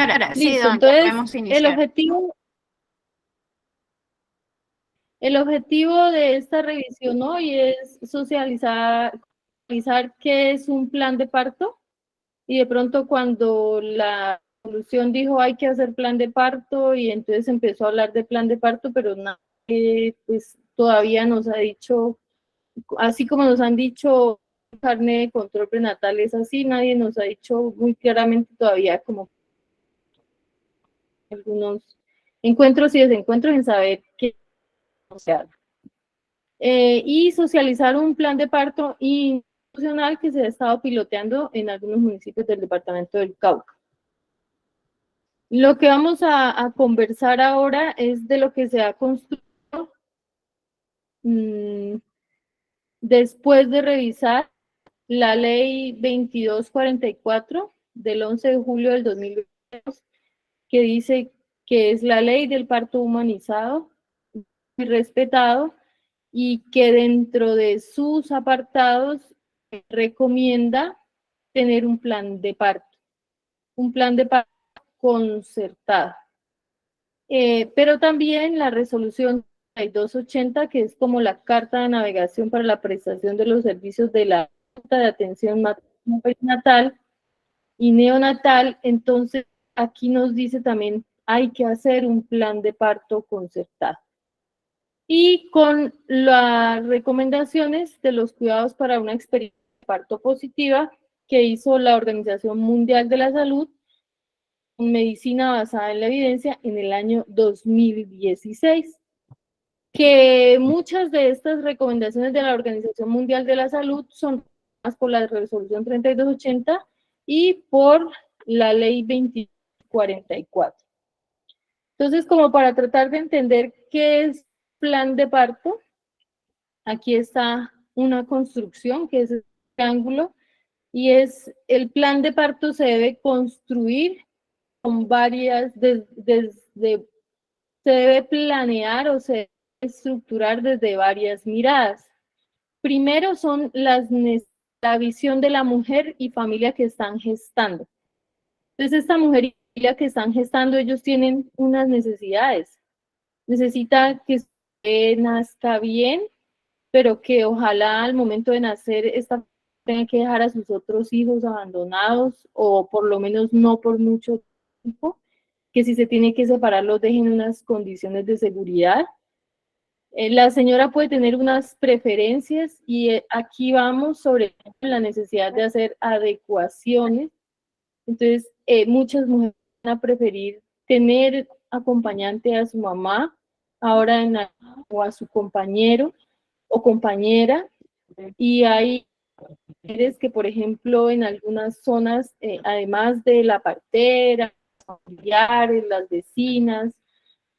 señora. Sí, Listo, don, ya entonces podemos el iniciar. objetivo, el objetivo de esta revisión hoy es socializar qué es un plan de parto y de pronto cuando la solución dijo hay que hacer plan de parto y entonces empezó a hablar de plan de parto, pero nadie pues todavía nos ha dicho, así como nos han dicho carne de control prenatal es así, nadie nos ha dicho muy claramente todavía como algunos encuentros y desencuentros en saber qué se hace. Y socializar un plan de parto institucional que se ha estado piloteando en algunos municipios del departamento del Cauca. Lo que vamos a conversar ahora es de lo que se ha construido después de revisar la ley 2244 del 11 de julio del 2022, que dice que es la ley del parto humanizado y respetado y que dentro de sus apartados recomienda tener un plan de parto concertado. Pero también la resolución 3280, que es como la carta de navegación para la prestación de los servicios de la Junta de Atención Materno-Perinatal y Neonatal, entonces aquí nos dice también hay que hacer un plan de parto concertado. Y con las recomendaciones de los cuidados para una experiencia de parto positiva que hizo la Organización Mundial de la Salud, medicina basada en la evidencia en el año 2016, que muchas de estas recomendaciones de la Organización Mundial de la Salud son por la resolución 3280 y por la ley 2044. Entonces, como para tratar de entender qué es plan de parto, aquí está una construcción que es el triángulo y es el plan de parto se debe construir con varias, se debe planear o se debe estructurar desde varias miradas. Primero son la visión de la mujer y familia que están gestando. Entonces, esta mujer y familia que están gestando, ellos tienen unas necesidades. Necesita que nazca bien, pero que ojalá al momento de nacer esta tenga que dejar a sus otros hijos abandonados o por lo menos no por mucho tiempo, que si se tiene que separar los dejen en unas condiciones de seguridad. La señora puede tener unas preferencias y aquí vamos sobre la necesidad de hacer adecuaciones. Entonces, muchas mujeres van a preferir tener acompañante a su mamá, ahora o a su compañero o compañera, y hay mujeres que, por ejemplo, en algunas zonas, además de la partera, familiares, las vecinas,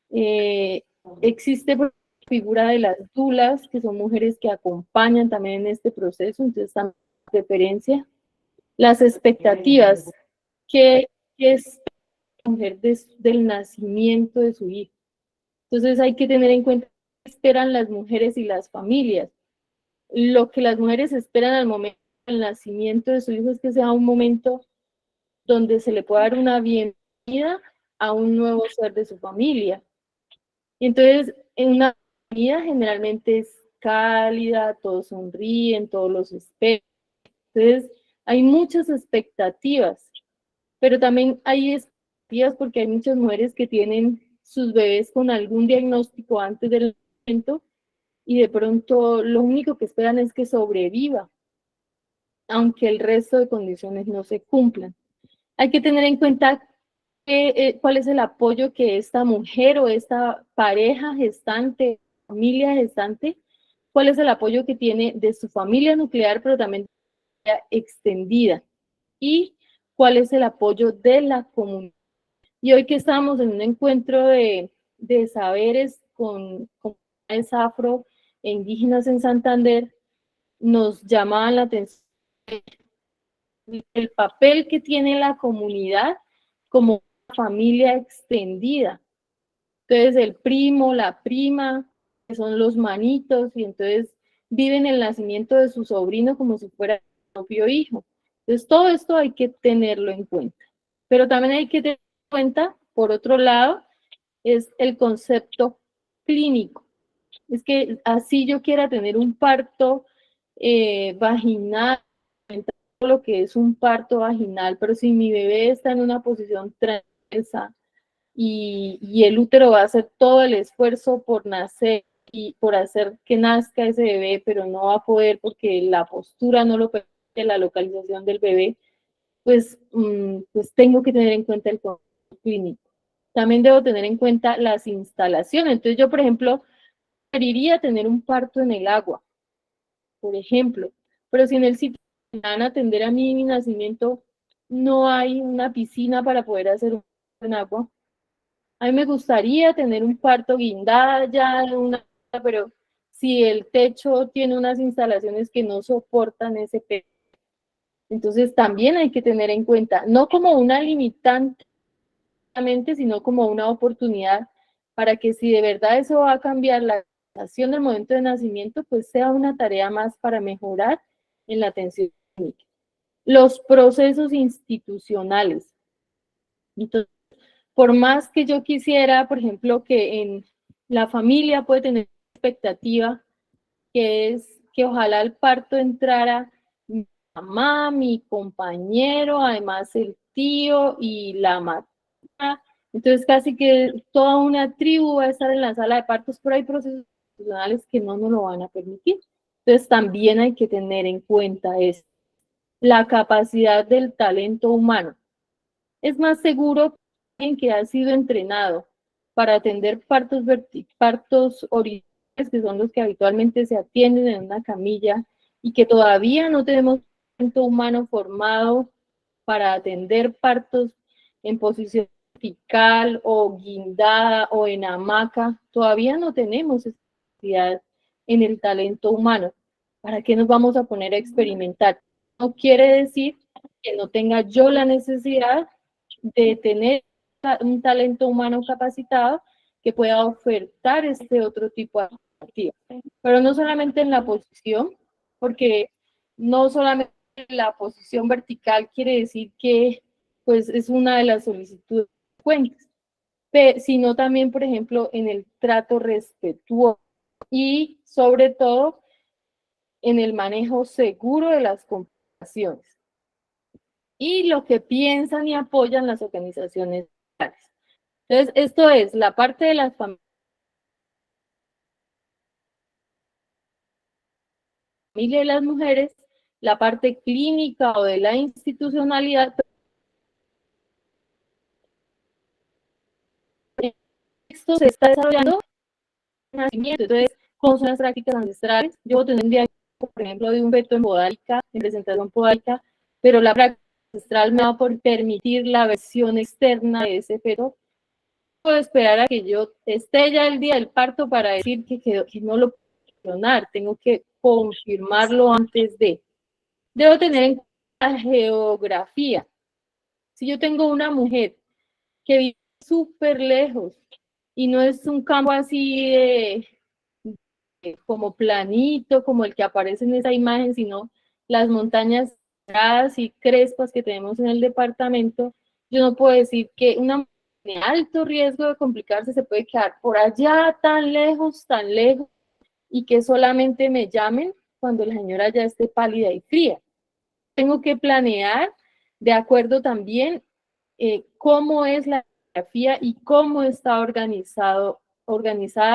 eh, existe figura de las dulas, que son mujeres que acompañan también en este proceso, entonces también preferencia. Las expectativas, que es la mujer del nacimiento de su hijo. Entonces hay que tener en cuenta qué esperan las mujeres y las familias. Lo que las mujeres esperan al momento del nacimiento de su hijo es que sea un momento donde se le pueda dar una bienvenida a un nuevo ser de su familia. Y entonces, en una bienvenida generalmente es cálida, todos sonríen, todos los esperan. Entonces, hay muchas expectativas, pero también hay expectativas porque hay muchas mujeres que tienen sus bebés con algún diagnóstico antes del nacimiento y de pronto lo único que esperan es que sobreviva, aunque el resto de condiciones no se cumplan. Hay que tener en cuenta cuál es el apoyo que esta mujer o esta pareja gestante, familia gestante, cuál es el apoyo que tiene de su familia nuclear, pero también de la familia extendida, y cuál es el apoyo de la comunidad. Y hoy que estamos en un encuentro de saberes con comunidades afro e indígenas en Santander, nos llamaban la atención el papel que tiene la comunidad como familia extendida. Entonces el primo, la prima, que son los manitos, y entonces viven el nacimiento de su sobrino como si fuera su propio hijo. Entonces todo esto hay que tenerlo en cuenta. Pero también hay que tener en cuenta, por otro lado, es el concepto clínico. Es que así yo quiera tener un parto vaginal, lo que es un parto vaginal, pero si mi bebé está en una posición transversa y el útero va a hacer todo el esfuerzo por nacer y por hacer que nazca ese bebé, pero no va a poder porque la postura no lo permite, la localización del bebé, pues, pues tengo que tener en cuenta el concepto clínico. También debo tener en cuenta las instalaciones. Entonces yo, por ejemplo, preferiría tener un parto en el agua, por ejemplo, pero si en el sitio que van a atender a mi nacimiento no hay una piscina para poder hacer un parto en agua, a mí me gustaría tener un parto guindada ya, pero si el techo tiene unas instalaciones que no soportan ese peso, entonces también hay que tener en cuenta, no como una limitante, sino como una oportunidad para que si de verdad eso va a cambiar la situación del momento de nacimiento, pues sea una tarea más para mejorar en la atención clínica. Los procesos institucionales. Entonces, por más que yo quisiera, por ejemplo, que en la familia puede tener expectativa, que es que ojalá al parto entrara mi mamá, mi compañero, además el tío y la matrona. Entonces casi que toda una tribu va a estar en la sala de partos, pero hay procesos institucionales que no nos lo van a permitir. Entonces también hay que tener en cuenta eso. La capacidad del talento humano. Es más seguro alguien que ha sido entrenado para atender partos horizontales, que son los que habitualmente se atienden en una camilla, y que todavía no tenemos talento humano formado para atender partos en posición vertical o guindada o en hamaca. Todavía no tenemos esa capacidad en el talento humano. ¿Para qué nos vamos a poner a experimentar? No quiere decir que no tenga yo la necesidad de tener un talento humano capacitado que pueda ofertar este otro tipo de alternativa. Pero no solamente en la posición, porque no solamente la posición vertical quiere decir que pues es una de las solicitudes frecuentes, sino también, por ejemplo, en el trato respetuoso y sobre todo en el manejo seguro de las complicaciones y lo que piensan y apoyan las organizaciones sociales. Entonces, esto es la parte de las familias y las mujeres, la parte clínica o de la institucionalidad. Esto se está desarrollando en nacimiento. Entonces, ¿cómo son las prácticas ancestrales? Yo puedo tener un diagnóstico, por ejemplo, de un feto en podálica, en presentación podálica, pero la práctica ancestral me va a permitir la versión externa de ese feto. Puedo esperar a que yo esté ya el día del parto para decir que no lo puedo funcionar, tengo que confirmarlo antes de. Debo tener en cuenta la geografía. Si yo tengo una mujer que vive súper lejos y no es un campo así como planito, como el que aparece en esa imagen, sino las montañas y crespas que tenemos en el departamento, yo no puedo decir que una mujer de alto riesgo de complicarse se puede quedar por allá tan lejos, y que solamente me llamen cuando la señora ya esté pálida y fría. Tengo que planear de acuerdo también cómo es la geografía y cómo está organizada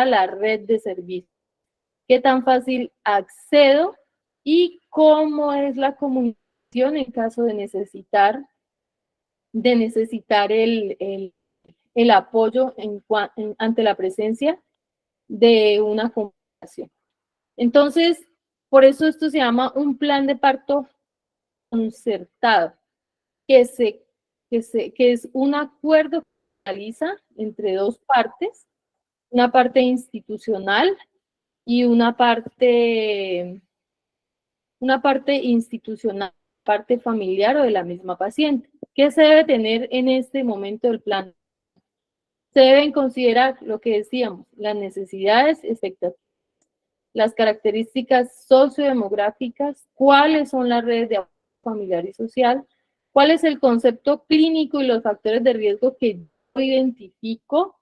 la red de servicios, qué tan fácil accedo y cómo es la comunicación en caso de necesitar el apoyo ante la presencia de una complicación. Entonces, por eso esto se llama un plan de parto concertado, que es un acuerdo que se realiza entre dos partes, una parte institucional y una parte institucional, parte familiar o de la misma paciente. ¿Qué se debe tener en este momento del plan? Se deben considerar lo que decíamos, las necesidades, expectativas, las características sociodemográficas, cuáles son las redes de apoyo familiar y social, cuál es el concepto clínico y los factores de riesgo que identifico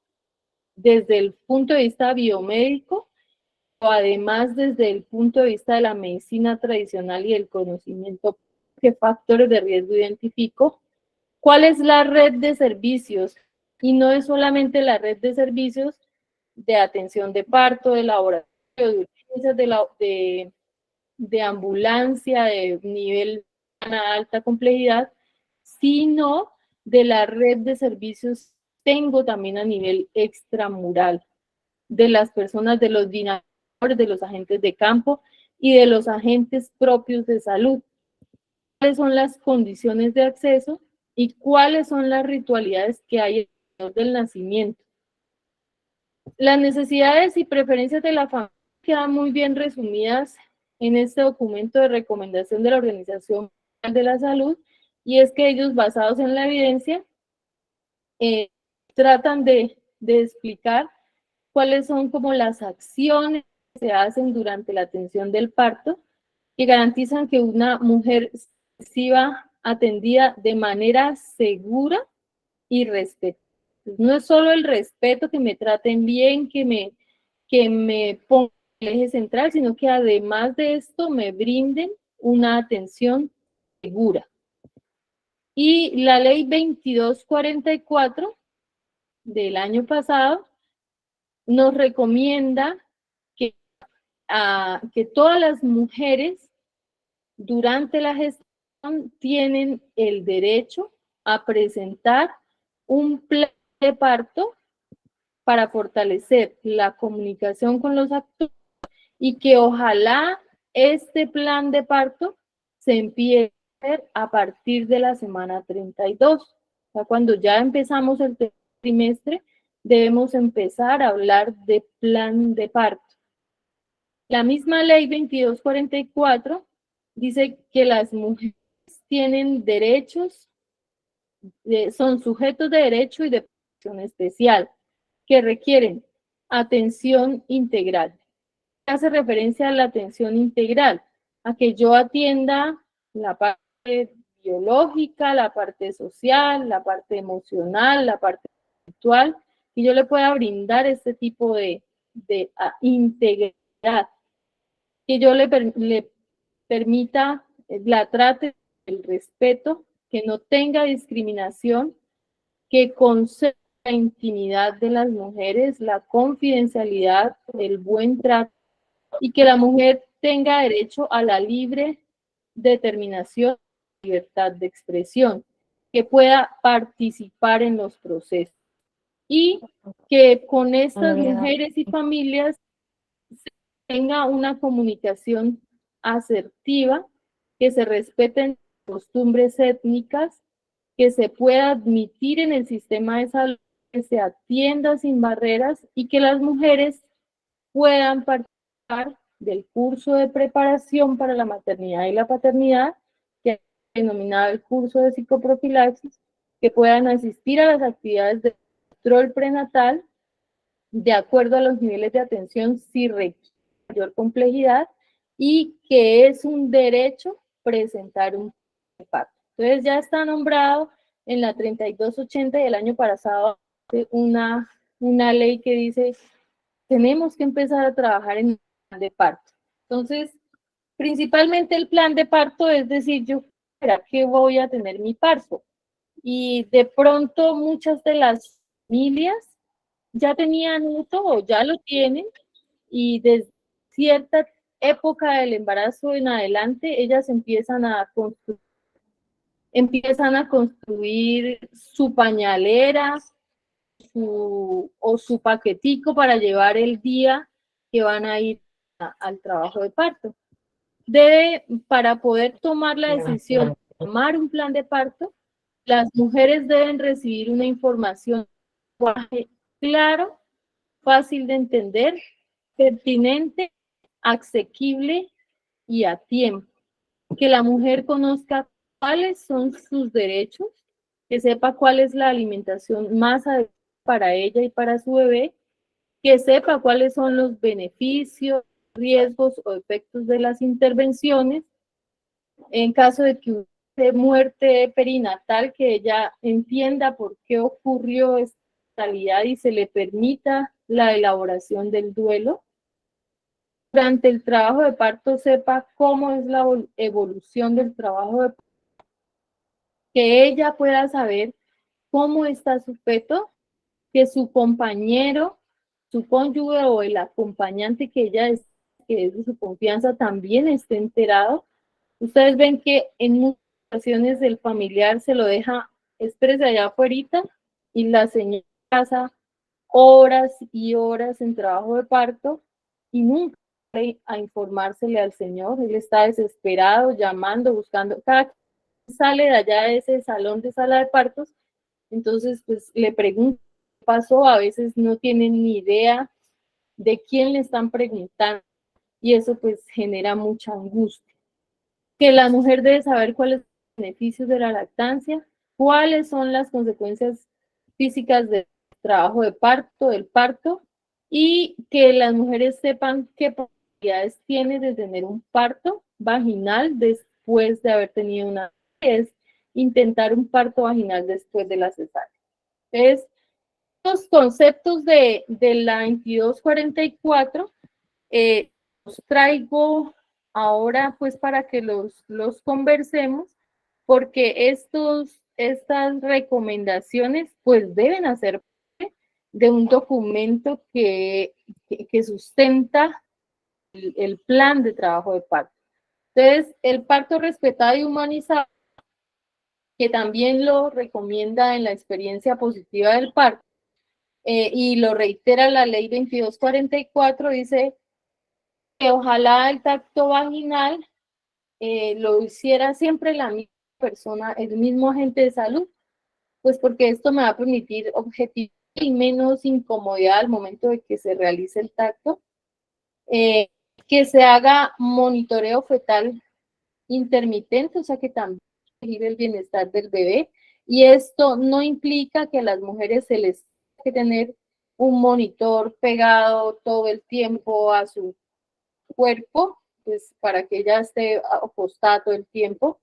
desde el punto de vista biomédico, o además desde el punto de vista de la medicina tradicional y el conocimiento, qué factores de riesgo identifico, cuál es la red de servicios, y no es solamente la red de servicios de atención de parto, de laboratorio, de urgencias, de ambulancia, de nivel de alta complejidad, sino de la red de servicios tengo también a nivel extramural, de las personas, de los dinamizadores, de los agentes de campo y de los agentes propios de salud. ¿Cuáles son las condiciones de acceso y cuáles son las ritualidades que hay alrededor del nacimiento? Las necesidades y preferencias de la familia quedan muy bien resumidas en este documento de recomendación de la Organización Mundial de la Salud, y es que ellos, basados en la evidencia, tratan de explicar cuáles son como las acciones que se hacen durante la atención del parto que garantizan que una mujer reciba atendida de manera segura y respetuosa. No es solo el respeto, que me traten bien, que me pongan el eje central, sino que además de esto me brinden una atención segura. Y la ley 2244 del año pasado nos recomienda que todas las mujeres durante la gestación tienen el derecho a presentar un plan de parto para fortalecer la comunicación con los actores, y que ojalá este plan de parto se empiece a hacer a partir de la semana 32. O sea, cuando ya empezamos el trimestre, debemos empezar a hablar de plan de parto. La misma ley 2244 dice que las mujeres tienen derechos, son sujetos de derecho y de protección especial, que requieren atención integral. Hace referencia a la atención integral, a que yo atienda la parte biológica, la parte social, la parte emocional, la parte espiritual, y yo le pueda brindar este tipo de integridad, que yo le permita, la trate, el respeto, que no tenga discriminación, que conserve la intimidad de las mujeres, la confidencialidad, el buen trato, y que la mujer tenga derecho a la libre determinación, libertad de expresión, que pueda participar en los procesos, y que con estas mujeres y familias se tenga una comunicación asertiva, que se respeten costumbres étnicas, que se pueda admitir en el sistema de salud, que se atienda sin barreras, y que las mujeres puedan participar del curso de preparación para la maternidad y la paternidad, que es denominado el curso de psicoprofilaxis, que puedan asistir a las actividades de control prenatal de acuerdo a los niveles de atención si requiere mayor complejidad, y que es un derecho presentar un parto. Entonces ya está nombrado en la 3280 del año pasado una ley que dice tenemos que empezar a trabajar en el plan de parto. Entonces, principalmente el plan de parto es decir, yo ¿será que voy a tener mi parto? Y de pronto muchas de las familias ya tenían esto o ya lo tienen, y desde cierta época del embarazo en adelante ellas empiezan a construir su pañalera, su paquetico para llevar el día que van a ir al trabajo de parto. Para poder tomar la decisión de tomar un plan de parto, las mujeres deben recibir una información claro, fácil de entender, pertinente, asequible y a tiempo. Que la mujer conozca cuáles son sus derechos, que sepa cuál es la alimentación más adecuada para ella y para su bebé, que sepa cuáles son los beneficios, riesgos o efectos de las intervenciones. En caso de que hubiese muerte perinatal, que ella entienda por qué ocurrió realidad y se le permita la elaboración del duelo. Durante el trabajo de parto sepa cómo es la evolución del trabajo de parto, que ella pueda saber cómo está su feto, que su compañero, su cónyuge o el acompañante que ella es, que es de su confianza, también esté enterado. Ustedes ven que en muchas ocasiones el familiar se lo deja, espérese allá afuera, y la señora pasa horas y horas en trabajo de parto y nunca sale a informársele al señor. Él está desesperado, llamando, buscando. Cada que sale de allá de ese salón de sala de partos, entonces pues le preguntan qué pasó. A veces no tienen ni idea de quién le están preguntando y eso pues genera mucha angustia. Que la mujer debe saber cuáles son los beneficios de la lactancia, cuáles son las consecuencias físicas del trabajo de parto, del parto, y que las mujeres sepan qué posibilidades tiene de tener un parto vaginal después de haber tenido una, es intentar un parto vaginal después de la cesárea. Entonces, los conceptos de la 2244 los traigo ahora pues para que los conversemos, porque estas recomendaciones pues deben hacer parte de un documento que sustenta el plan de trabajo de parto. Entonces, el parto respetado y humanizado, que también lo recomienda en la experiencia positiva del parto, y lo reitera la ley 2244, dice que ojalá el tacto vaginal lo hiciera siempre la misma persona, el mismo agente de salud, pues porque esto me va a permitir objetivar y menos incomodidad al momento de que se realice el tacto, que se haga monitoreo fetal intermitente, o sea que también el bienestar del bebé, y esto no implica que a las mujeres se les tenga que tener un monitor pegado todo el tiempo a su cuerpo, pues para que ella esté acostada todo el tiempo.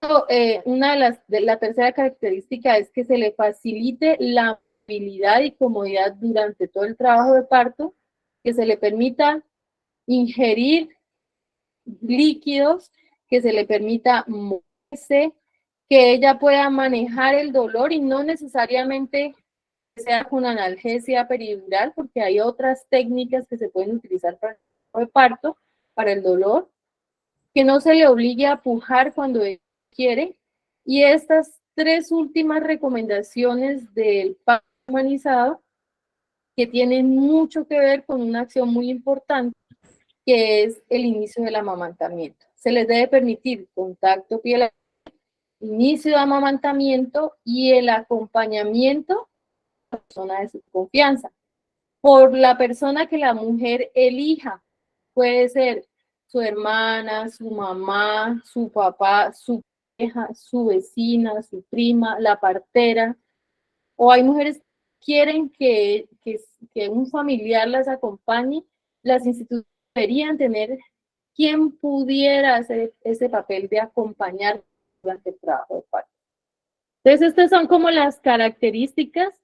La tercera característica es que se le facilite la movilidad y comodidad durante todo el trabajo de parto, que se le permita ingerir líquidos, que se le permita moverse, que ella pueda manejar el dolor y no necesariamente sea con analgesia peridural, porque hay otras técnicas que se pueden utilizar para el parto, para el dolor, que no se le obligue a pujar cuando quiere. Y estas tres últimas recomendaciones del parto humanizado, que tienen mucho que ver con una acción muy importante, que es el inicio del amamantamiento. Se les debe permitir contacto piel a piel, inicio de amamantamiento y el acompañamiento de la persona de su confianza, por la persona que la mujer elija. Puede ser su hermana, su mamá, su papá, su hija, su vecina, su prima, la partera, o hay mujeres que quieren que un familiar las acompañe. Las instituciones deberían tener quien pudiera hacer ese papel de acompañar durante el trabajo de parto. Entonces, estas son como las características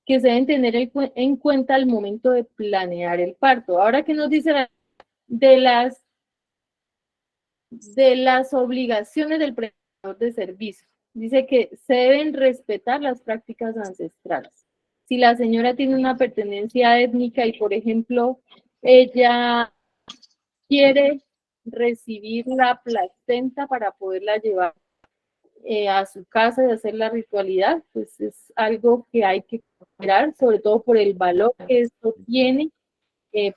que se deben tener en cuenta al momento de planear el parto. Ahora, ¿qué nos dice de las obligaciones del prestador de servicios? Dice que se deben respetar las prácticas ancestrales. Si la señora tiene una pertenencia étnica y, por ejemplo, ella quiere recibir la placenta para poderla llevar a su casa y hacer la ritualidad, pues es algo que hay que considerar, sobre todo por el valor que esto tiene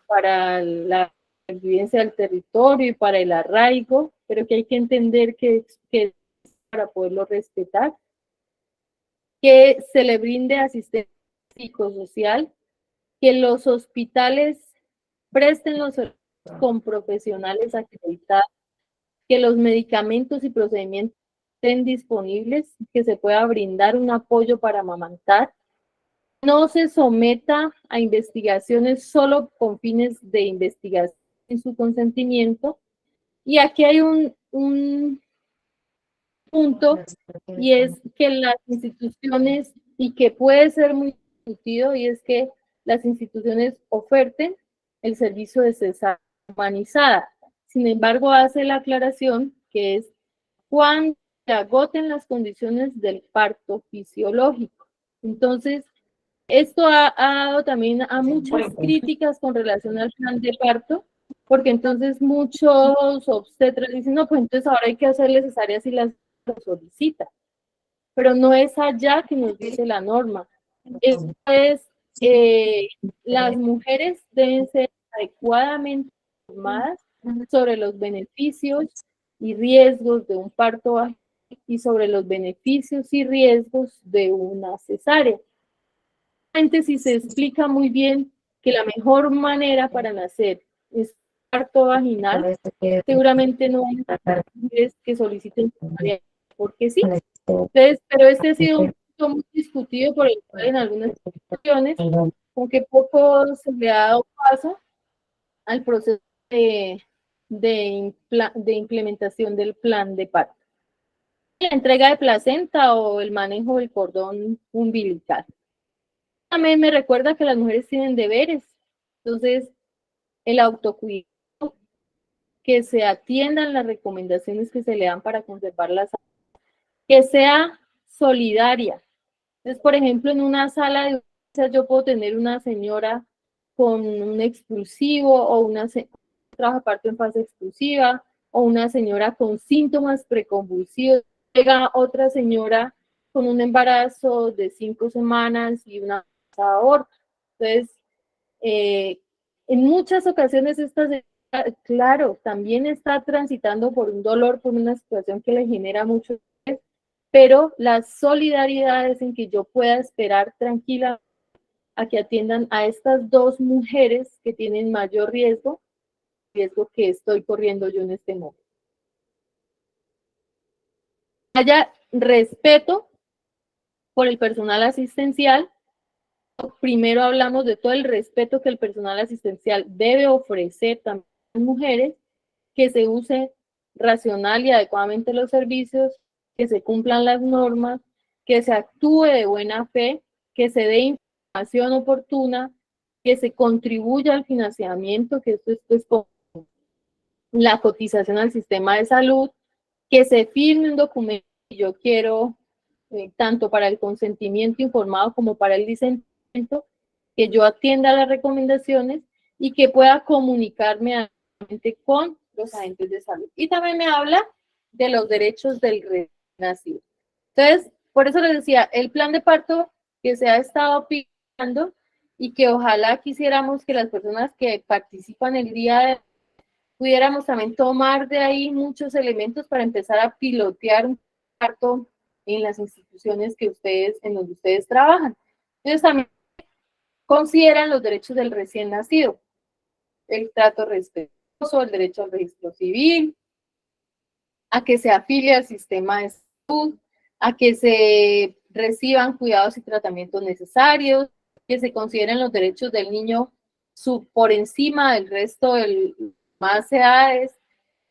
para la vivencia del territorio y para el arraigo, pero que hay que entender que para poderlo respetar, que se le brinde asistencia psicosocial, que los hospitales presten los servicios con profesionales acreditados, que los medicamentos y procedimientos estén disponibles, que se pueda brindar un apoyo para amamantar, no se someta a investigaciones solo con fines de investigación sin su consentimiento. Y aquí hay un punto, y es que las instituciones, y que puede ser muy discutido, y es que las instituciones oferten el servicio de cesárea humanizada. Sin embargo, hace la aclaración que es cuando se agoten las condiciones del parto fisiológico. Entonces, esto ha dado también a muchas críticas con relación al plan de parto, porque entonces muchos obstetras dicen, no, pues entonces ahora hay que hacerle cesárea si las solicita. Pero no es allá que nos dice la norma. Esto es, las mujeres deben ser adecuadamente informadas sobre los beneficios y riesgos de un parto vaginal y sobre los beneficios y riesgos de una cesárea. Si se explica muy bien que la mejor manera para nacer es parto vaginal, seguramente no hay mujeres que soliciten cesárea porque sí. Entonces, pero este ha sido un punto muy discutido por el cual en algunas instituciones, aunque poco se le ha dado paso al proceso de implementación del plan de parto. La entrega de placenta o el manejo del cordón umbilical. También me recuerda que las mujeres tienen deberes, entonces el autocuidado, que se atiendan las recomendaciones que se le dan para conservar la salud, que sea solidaria. Entonces, por ejemplo, en una sala de urgencias yo puedo tener una señora con un expulsivo o una trabaja parto en fase exclusiva o una señora con síntomas preconvulsivos. Llega otra señora con un embarazo de 5 semanas y una aborto. Entonces, en muchas ocasiones esta señora, claro, también está transitando por un dolor, por una situación que le genera mucho estrés, pero la solidaridad es en que yo pueda esperar tranquila a que atiendan a estas dos mujeres que tienen mayor riesgo que estoy corriendo yo en este momento. Haya respeto por el personal asistencial. Primero hablamos de todo el respeto que el personal asistencial debe ofrecer también a las mujeres, que se use racional y adecuadamente los servicios, que se cumplan las normas, que se actúe de buena fe, que se dé información oportuna, que se contribuya al financiamiento, que esto es con la cotización al sistema de salud, que se firme un documento que yo quiero, tanto para el consentimiento informado como para el disentimiento, que yo atienda las recomendaciones y que pueda comunicarme con los agentes de salud. Y también me habla de los derechos del recién nacido. Entonces, por eso les decía, el plan de parto que se ha estado aplicando y que ojalá quisiéramos que las personas que participan el día de pudiéramos también tomar de ahí muchos elementos para empezar a pilotear un parto en las instituciones en donde ustedes trabajan. Entonces también consideran los derechos del recién nacido, el trato respetuoso, el derecho al registro civil, a que se afilie al sistema de salud, a que se reciban cuidados y tratamientos necesarios, que se consideren los derechos del niño por encima del resto de más edades,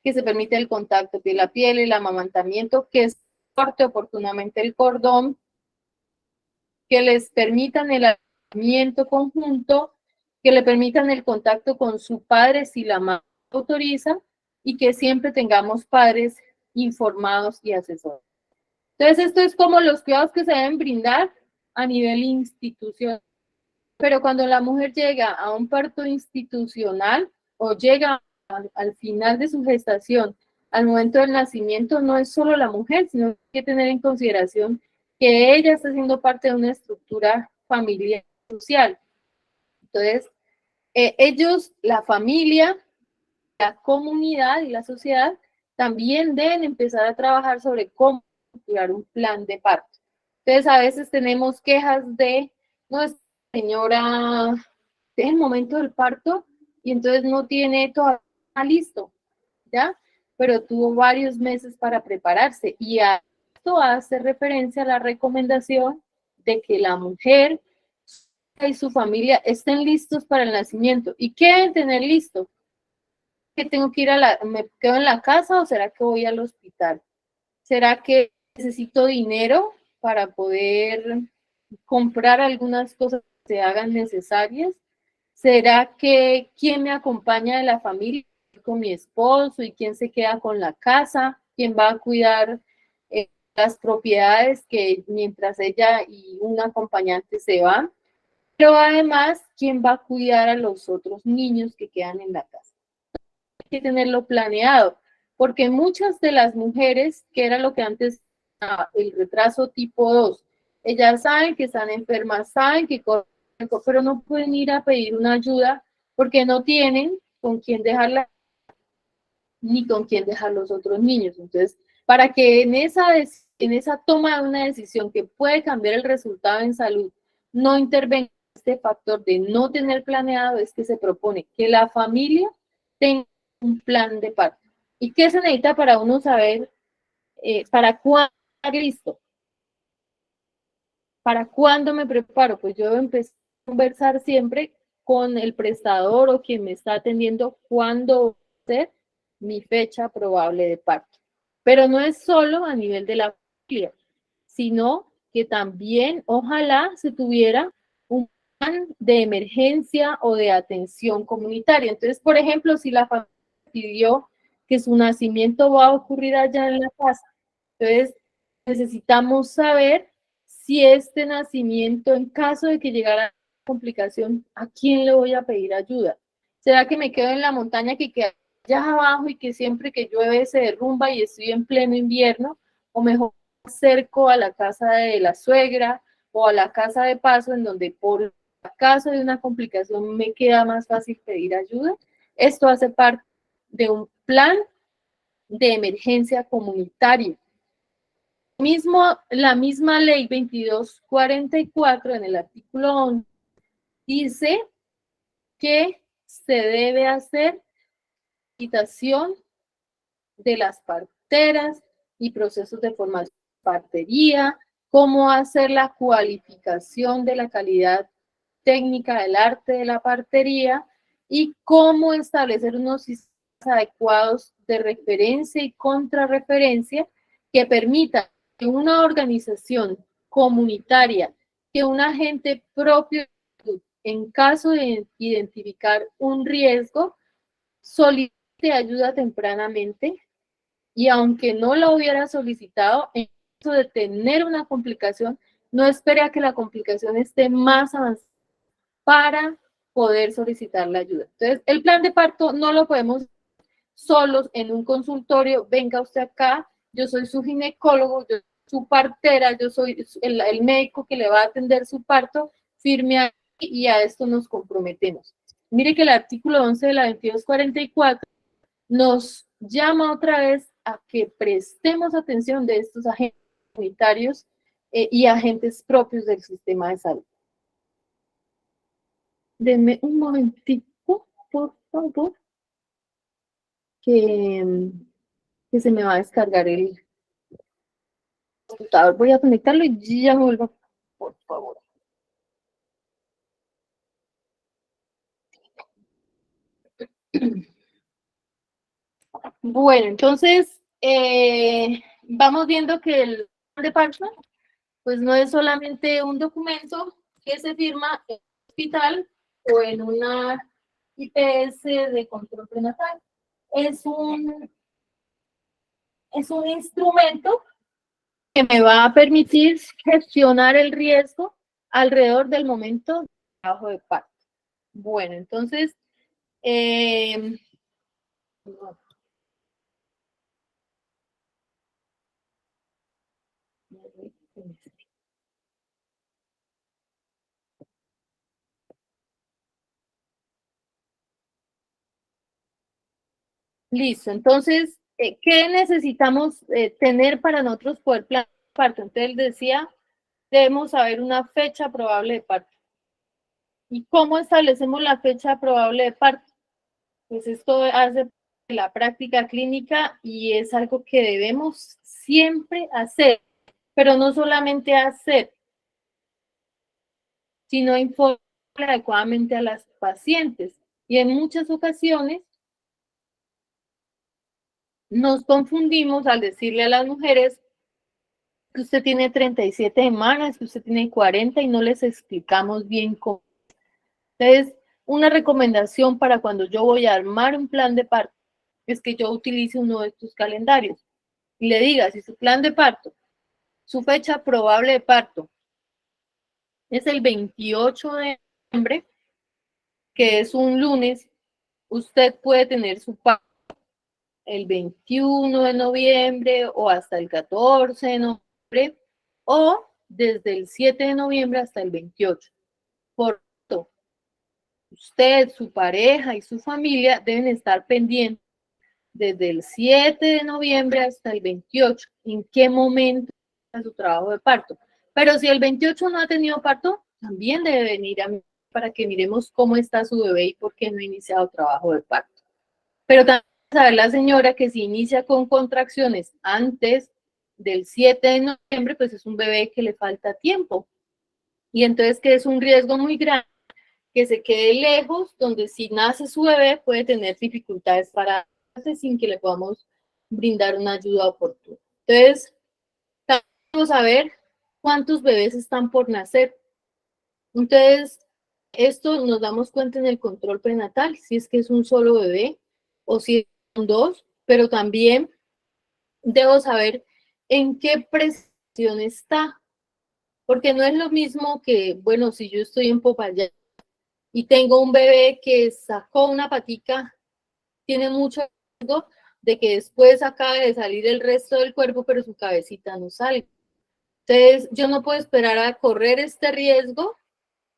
que se permite el contacto piel a piel, el amamantamiento, que se corte oportunamente el cordón, que les permitan el alojamiento conjunto, que le permitan el contacto con su padre si la mamá autoriza, y que siempre tengamos padres informados y asesorados. Entonces, esto es como los cuidados que se deben brindar a nivel institucional. Pero cuando la mujer llega a un parto institucional o llega al final de su gestación, al momento del nacimiento, no es solo la mujer, sino que hay que tener en consideración que ella está siendo parte de una estructura familiar social. Entonces, ellos, la familia, la comunidad y la sociedad también deben empezar a trabajar sobre cómo crear un plan de parto. Entonces, a veces tenemos quejas de, no, señora, es el momento del parto y entonces no tiene todo listo, ¿ya? Pero tuvo varios meses para prepararse, y a esto hace referencia a la recomendación de que la mujer y su familia estén listos para el nacimiento. ¿Y qué deben tener listo? ¿Que tengo que ir me quedo en la casa o será que voy al hospital? ¿Será que necesito dinero para poder comprar algunas cosas que se hagan necesarias? ¿Será que quién me acompaña de la familia con mi esposo y quién se queda con la casa? ¿Quién va a cuidar las propiedades que mientras ella y un acompañante se van? Pero además, ¿quién va a cuidar a los otros niños que quedan en la casa? Hay que tenerlo planeado, porque muchas de las mujeres, que era lo que antes el retraso tipo 2, ellas saben que están enfermas, saben que corren, pero no pueden ir a pedir una ayuda porque no tienen con quién dejarla ni con quién dejar los otros niños. Entonces, para que en esa toma de una decisión que puede cambiar el resultado en salud, no intervenga este factor de no tener planeado, es que se propone que la familia tenga un plan de parto. ¿Y qué se necesita para uno saber para cuándo estar listo? ¿Para cuándo me preparo? Pues yo empecé a conversar siempre con el prestador o quien me está atendiendo cuándo va a ser mi fecha probable de parto. Pero no es solo a nivel de la familia, sino que también ojalá se tuviera un plan de emergencia o de atención comunitaria. Entonces, por ejemplo, si la familia pidió que su nacimiento va a ocurrir allá en la casa, entonces necesitamos saber si este nacimiento, en caso de que llegara a complicación, ¿a quién le voy a pedir ayuda? ¿Será que me quedo en la montaña que queda allá abajo y que siempre que llueve se derrumba y estoy en pleno invierno? ¿O mejor acerco a la casa de la suegra o a la casa de paso en donde por caso de una complicación me queda más fácil pedir ayuda? Esto hace parte de un plan de emergencia comunitario. La misma ley 2244 en el artículo 11 dice que se debe hacer capacitación de las parteras y procesos de formación de partería, cómo hacer la cualificación de la calidad técnica del arte de la partería y cómo establecer unos sistemas adecuados de referencia y contrarreferencia que permitan que una organización comunitaria, que un agente propio, en caso de identificar un riesgo, solicite ayuda tempranamente y aunque no la hubiera solicitado, en caso de tener una complicación, no espere a que la complicación esté más avanzada para poder solicitar la ayuda. Entonces, el plan de parto no lo podemos solos en un consultorio, venga usted acá, yo soy su ginecólogo, yo soy su partera, yo soy el médico que le va a atender su parto, firme aquí y a esto nos comprometemos. Mire que el artículo 11 de la 2244 nos llama otra vez a que prestemos atención de estos agentes comunitarios y agentes propios del sistema de salud. Denme un momentico, por favor, que, que se me va a descargar el computador. Voy a conectarlo y ya me vuelvo, por favor. Bueno, entonces vamos viendo que el plan de parto pues no es solamente un documento que se firma en un hospital o en una IPS de control prenatal. Es un, es un instrumento que me va a permitir gestionar el riesgo alrededor del momento de trabajo de parto. Bueno, entonces, eh, listo, entonces, ¿qué necesitamos tener para nosotros poder planear el parto? Entonces, decía, debemos saber una fecha probable de parto. ¿Y cómo establecemos la fecha probable de parto? Pues esto hace la práctica clínica y es algo que debemos siempre hacer, pero no solamente hacer, sino informar adecuadamente a las pacientes. Y en muchas ocasiones nos confundimos al decirle a las mujeres que usted tiene 37 semanas, que usted tiene 40 y no les explicamos bien cómo. Entonces, una recomendación para cuando yo voy a armar un plan de parto es que yo utilice uno de estos calendarios y le diga si su plan de parto, su fecha probable de parto es el 28 de noviembre, que es un lunes, usted puede tener su parto el 21 de noviembre o hasta el 14 de noviembre o desde el 7 de noviembre hasta el 28. Por tanto, usted, su pareja y su familia deben estar pendientes desde el 7 de noviembre hasta el 28, en qué momento es su trabajo de parto. Pero si el 28 no ha tenido parto, también debe venir a mí para que miremos cómo está su bebé y por qué no ha iniciado trabajo de parto. Pero también sabe la señora que si inicia con contracciones antes del 7 de noviembre, pues es un bebé que le falta tiempo. Y entonces que es un riesgo muy grande que se quede lejos, donde si nace su bebé puede tener dificultades para nacer sin que le podamos brindar una ayuda oportuna. Entonces, vamos a ver cuántos bebés están por nacer. Entonces, esto nos damos cuenta en el control prenatal, si es que es un solo bebé o si son dos, pero también debo saber en qué presión está, porque no es lo mismo que, bueno, si yo estoy en Popayán y tengo un bebé que sacó una patica, tiene mucho riesgo de que después acabe de salir el resto del cuerpo, pero su cabecita no salga. Entonces, yo no puedo esperar a correr este riesgo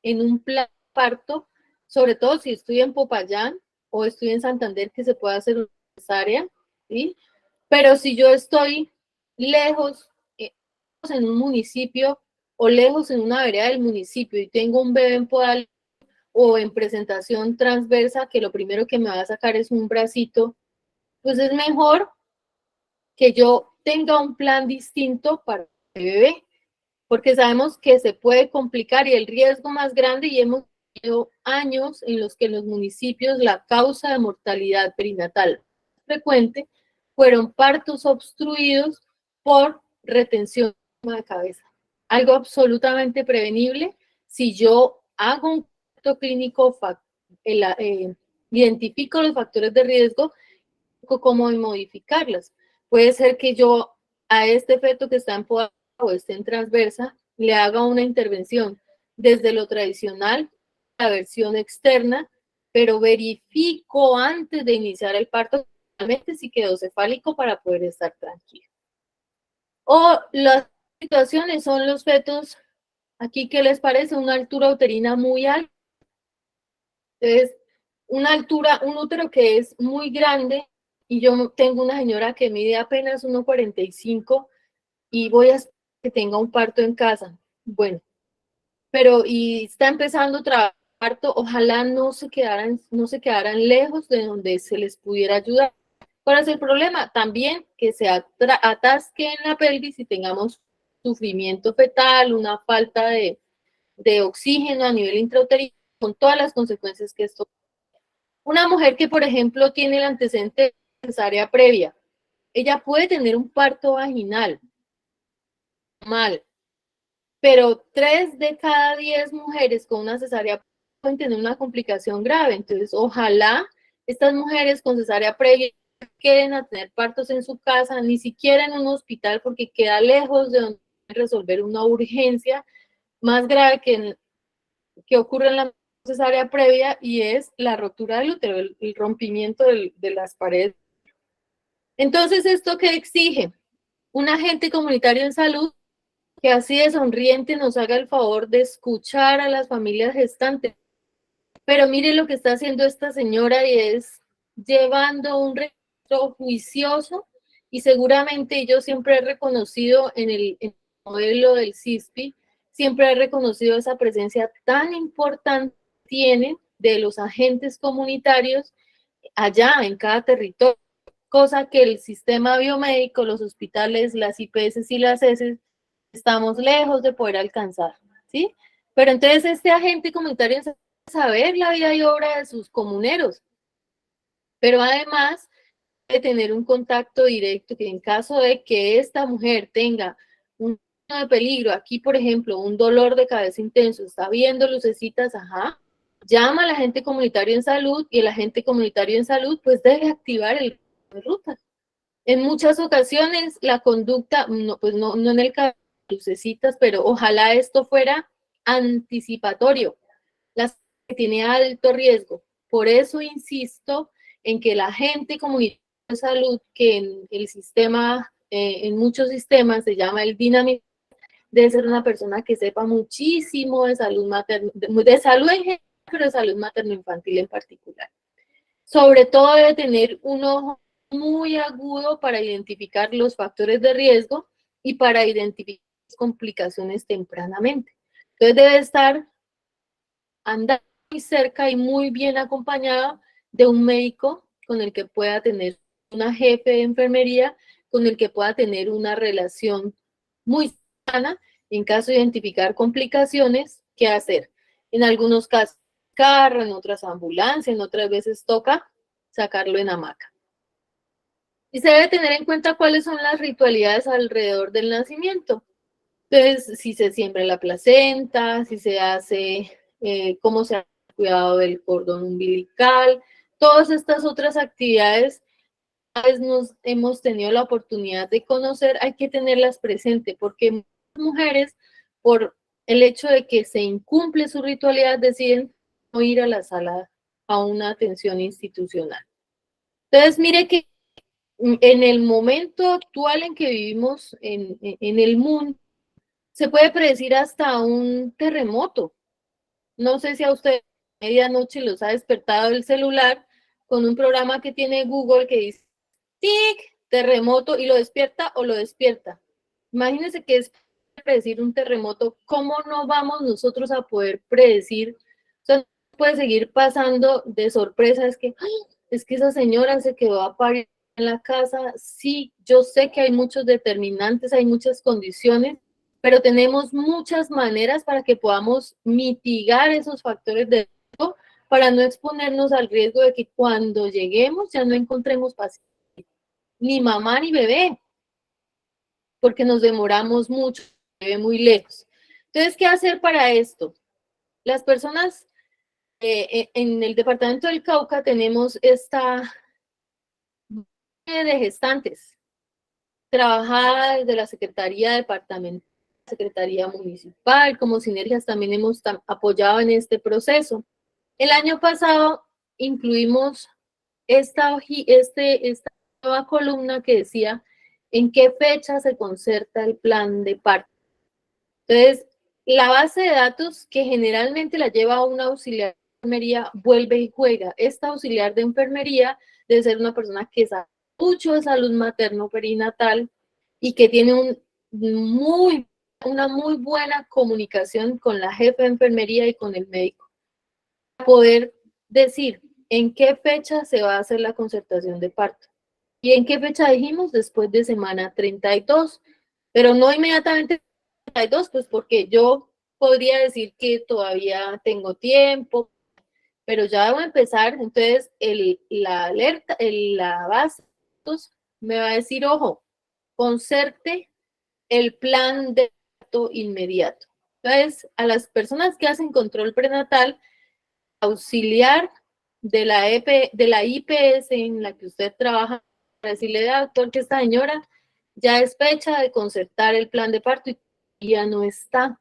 en un plan de parto, sobre todo si estoy en Popayán o estoy en Santander, que se puede hacer una cesárea, ¿sí? Pero si yo estoy lejos, en un municipio o lejos en una vereda del municipio y tengo un bebé en podal o en presentación transversa, que lo primero que me va a sacar es un bracito, pues es mejor que yo tenga un plan distinto para el bebé, porque sabemos que se puede complicar y el riesgo más grande, y hemos tenido años en los que en los municipios la causa de mortalidad perinatal frecuente fueron partos obstruidos por retención de cabeza. Algo absolutamente prevenible si yo hago un parto clínico, identifico los factores de riesgo, cómo modificarlas. Puede ser que yo a este feto que está en poda o esté en transversa le haga una intervención desde lo tradicional, la versión externa, pero verifico antes de iniciar el parto realmente si quedó cefálico para poder estar tranquilo. O las situaciones son los fetos, aquí, ¿qué les parece? Una altura uterina muy alta. Entonces, una altura, un útero que es muy grande, y yo tengo una señora que mide apenas 1,45 y voy a que tenga un parto en casa. Bueno, pero y está empezando a parto, ojalá no se quedaran lejos de donde se les pudiera ayudar. ¿Cuál es el problema? También que se atasque en la pelvis y tengamos sufrimiento fetal, una falta de oxígeno a nivel intrauterino, con todas las consecuencias que esto. Una mujer que, por ejemplo, tiene el antecedente de cesárea previa, ella puede tener un parto vaginal mal, pero 3 de cada 10 mujeres con una cesárea pueden tener una complicación grave. Entonces, ojalá estas mujeres con cesárea previa queden a tener partos en su casa, ni siquiera en un hospital, porque queda lejos de donde resolver una urgencia más grave que ocurre en la cesárea previa, y es la rotura del útero, el rompimiento de las paredes. Entonces, ¿esto qué exige? Un agente comunitario en salud que así de sonriente nos haga el favor de escuchar a las familias gestantes. Pero mire lo que está haciendo esta señora, y es llevando un registro juicioso, y seguramente yo siempre he reconocido en el modelo del CISPI, siempre he reconocido esa presencia tan importante que tienen de los agentes comunitarios allá en cada territorio, cosa que el sistema biomédico, los hospitales, las IPS y las ES estamos lejos de poder alcanzar, ¿sí? Pero entonces este agente comunitario saber la vida y obra de sus comuneros, pero además de tener un contacto directo, que en caso de que esta mujer tenga un de peligro, aquí por ejemplo, un dolor de cabeza intenso, está viendo lucecitas, ajá, llama al agente comunitario en salud y el agente comunitario en salud pues debe activar el de ruta. En muchas ocasiones la conducta, no, pues no en el caso de lucecitas, pero ojalá esto fuera anticipatorio, las que tiene alto riesgo. Por eso insisto en que la agente comunitaria de salud, que en el sistema, en muchos sistemas se llama el dinamismo, debe ser una persona que sepa muchísimo de salud materna, de salud en general, pero de salud materno-infantil en particular. Sobre todo debe tener un ojo muy agudo para identificar los factores de riesgo y para identificar complicaciones tempranamente. Entonces debe estar andando muy cerca y muy bien acompañado de un médico con el que pueda tener una jefe de enfermería, con el que pueda tener una relación muy sana en caso de identificar complicaciones, ¿qué hacer? En algunos casos, carro, en otras ambulancia, en otras veces toca sacarlo en hamaca. Y se debe tener en cuenta cuáles son las ritualidades alrededor del nacimiento. Entonces, si se siembra la placenta, si se hace, cómo se ha cuidado del cordón umbilical, todas estas otras actividades nos hemos tenido la oportunidad de conocer, hay que tenerlas presentes, porque muchas mujeres, por el hecho de que se incumple su ritualidad, deciden no ir a la sala a una atención institucional. Entonces, mire que en el momento actual en que vivimos en el mundo, se puede predecir hasta un terremoto. No sé si a usted a medianoche los ha despertado el celular con un programa que tiene Google que dice tic, terremoto, y lo despierta o lo despierta. Imagínense que es predecir un terremoto, ¿cómo no vamos nosotros a poder predecir? O sea, no puede seguir pasando de sorpresa, es que esa señora se quedó a parir en la casa. Sí, yo sé que hay muchos determinantes, hay muchas condiciones, pero tenemos muchas maneras para que podamos mitigar esos factores de riesgo para no exponernos al riesgo de que cuando lleguemos ya no encontremos pacientes, ni mamá ni bebé, porque nos demoramos mucho, bebé muy lejos. Entonces, ¿qué hacer para esto? Las personas en el departamento del Cauca tenemos esta de gestantes trabajada desde la Secretaría Departamental, Secretaría Municipal, como Sinergias también hemos apoyado en este proceso. El año pasado incluimos esta nueva columna que decía en qué fecha se concerta el plan de parto. Entonces, la base de datos que generalmente la lleva una auxiliar de enfermería vuelve y juega. Esta auxiliar de enfermería debe ser una persona que sabe mucho de salud materno-perinatal y que tiene una muy buena comunicación con la jefa de enfermería y con el médico. Para poder decir en qué fecha se va a hacer la concertación de parto. ¿Y en qué fecha dijimos? Después de semana 32, pero no inmediatamente 32, pues porque yo podría decir que todavía tengo tiempo, pero ya debo empezar. Entonces, la alerta, la base me va a decir, ojo, concerte el plan de parto inmediato. Entonces, a las personas que hacen control prenatal, auxiliar de la IPS en la que usted trabaja, para decirle, doctor, que esta señora ya es fecha de concertar el plan de parto y ya no está.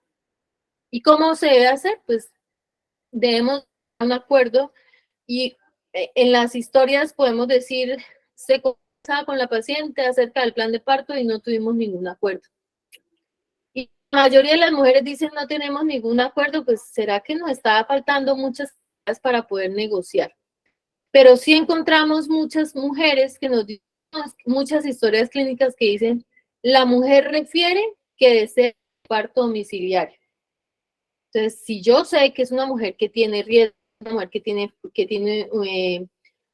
¿Y cómo se debe hacer? Pues debemos un acuerdo y en las historias podemos decir, se conversaba con la paciente acerca del plan de parto y no tuvimos ningún acuerdo. Y la mayoría de las mujeres dicen no tenemos ningún acuerdo, pues será que nos estaba faltando muchas cosas para poder negociar. Pero sí encontramos muchas mujeres que nos dicen muchas historias clínicas que dicen, la mujer refiere que desea parto domiciliario. Entonces, si yo sé que es una mujer que tiene riesgo, una mujer que tiene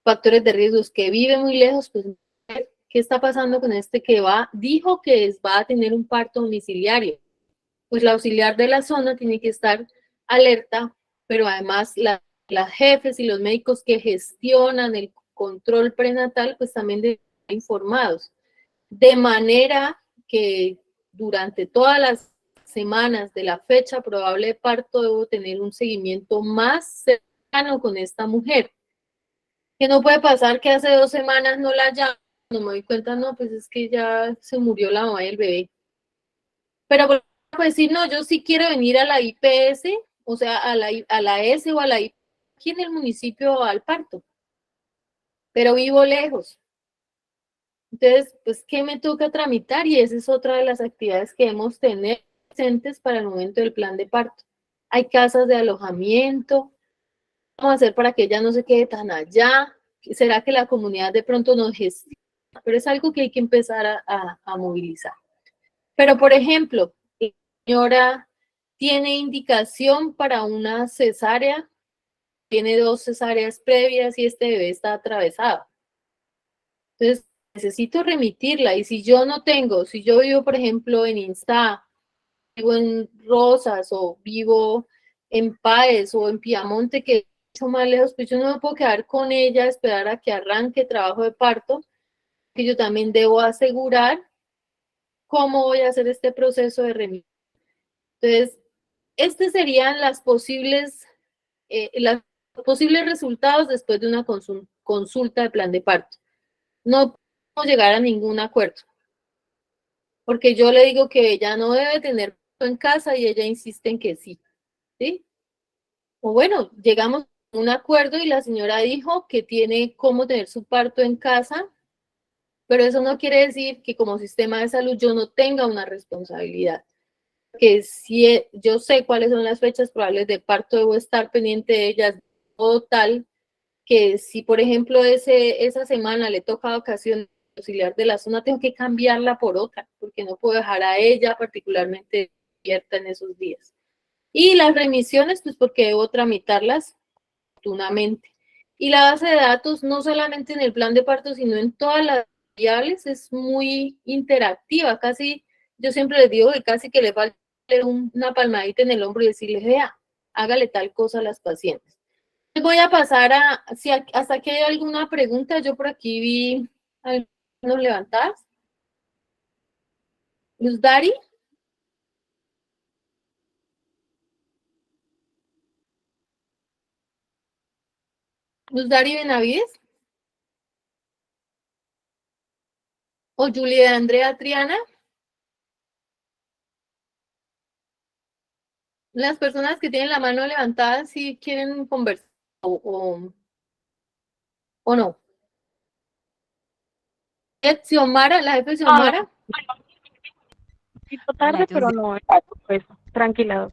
factores de riesgos, que vive muy lejos, pues, ¿qué está pasando con este que dijo que va a tener un parto domiciliario? Pues la auxiliar de la zona tiene que estar alerta, pero además las jefes y los médicos que gestionan el control prenatal, pues también deben estar informados, de manera que durante todas las semanas de la fecha probable de parto debo tener un seguimiento más cercano con esta mujer. Que no puede pasar que hace 2 semanas no la llamo, no me doy cuenta, no, pues es que ya se murió la mamá del bebé. Pero pues decir, no, yo sí quiero venir a la IPS, o sea, a la S o a la IPS aquí en el municipio al parto, pero vivo lejos. Entonces, pues, ¿qué me toca tramitar? Y esa es otra de las actividades que debemos tener presentes para el momento del plan de parto. Hay casas de alojamiento, vamos a hacer para que ella no se quede tan allá. ¿Será que la comunidad de pronto nos gestiona? Pero es algo que hay que empezar a movilizar. Pero, por ejemplo, la señora tiene indicación para una cesárea, tiene 2 cesáreas previas y este bebé está atravesado. Entonces, necesito remitirla. Y si yo no tengo, si yo vivo, por ejemplo, en Insta, vivo en Rosas o vivo en Páez o en Piamonte, que es mucho más lejos, pues yo no me puedo quedar con ella, esperar a que arranque trabajo de parto, que yo también debo asegurar cómo voy a hacer este proceso de remisión. Entonces, estos serían los posibles resultados después de una consulta de plan de parto. No podemos llegar a ningún acuerdo, porque yo le digo que ella no debe tener parto en casa y ella insiste en que sí, ¿sí? O bueno, llegamos a un acuerdo y la señora dijo que tiene cómo tener su parto en casa, pero eso no quiere decir que como sistema de salud yo no tenga una responsabilidad. Que si yo sé cuáles son las fechas probables de parto, debo estar pendiente de ellas, o tal que si, por ejemplo, esa semana le toca vacación auxiliar de la zona, tengo que cambiarla por otra, porque no puedo dejar a ella particularmente despierta en esos días. Y las remisiones, pues porque debo tramitarlas oportunamente. Y la base de datos, no solamente en el plan de parto, sino en todas las variables, es muy interactiva. Casi, yo siempre les digo que casi que le falta una palmadita en el hombro y decirles, vea, hágale tal cosa a las pacientes. Voy a pasar si hasta aquí hay alguna pregunta. Yo por aquí vi algunos levantadas. Luz Dari. Luz Dari Benavides. O Julia Andrea Triana. Las personas que tienen la mano levantada, si quieren conversar o no. Xiomara, la jefe Ah, Xiomara. un poquito Hola, tarde, pero Juliet. no, pues tranquila.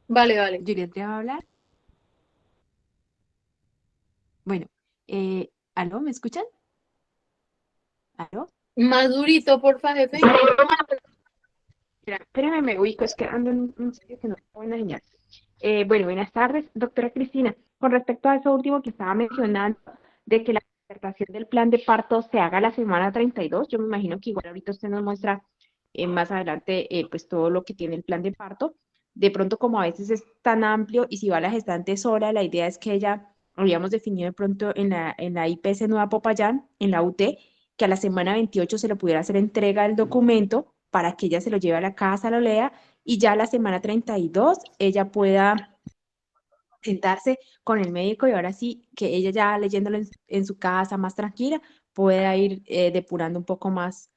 Vale, vale. Juliet te va a hablar. Bueno, ¿aló? ¿Me escuchan? ¿Aló? Más durito, porfa, jefe. Espérame, me ubico, es que ando en un sitio que no tengo buena señal. Bueno, buenas tardes, doctora Cristina. Con respecto a eso último que estaba mencionando, de que la concertación del plan de parto se haga la semana 32, yo me imagino que igual ahorita usted nos muestra más adelante pues todo lo que tiene el plan de parto. De pronto, como a veces es tan amplio y si va la gestante sola, la idea es que ella, habíamos definido de pronto en la IPS Nueva Popayán, en la UT, que a la semana 28 se le pudiera hacer entrega del documento para que ella se lo lleve a la casa, lo lea, y ya la semana 32 ella pueda sentarse con el médico y ahora sí, que ella ya leyéndolo en su casa más tranquila, pueda ir depurando un poco más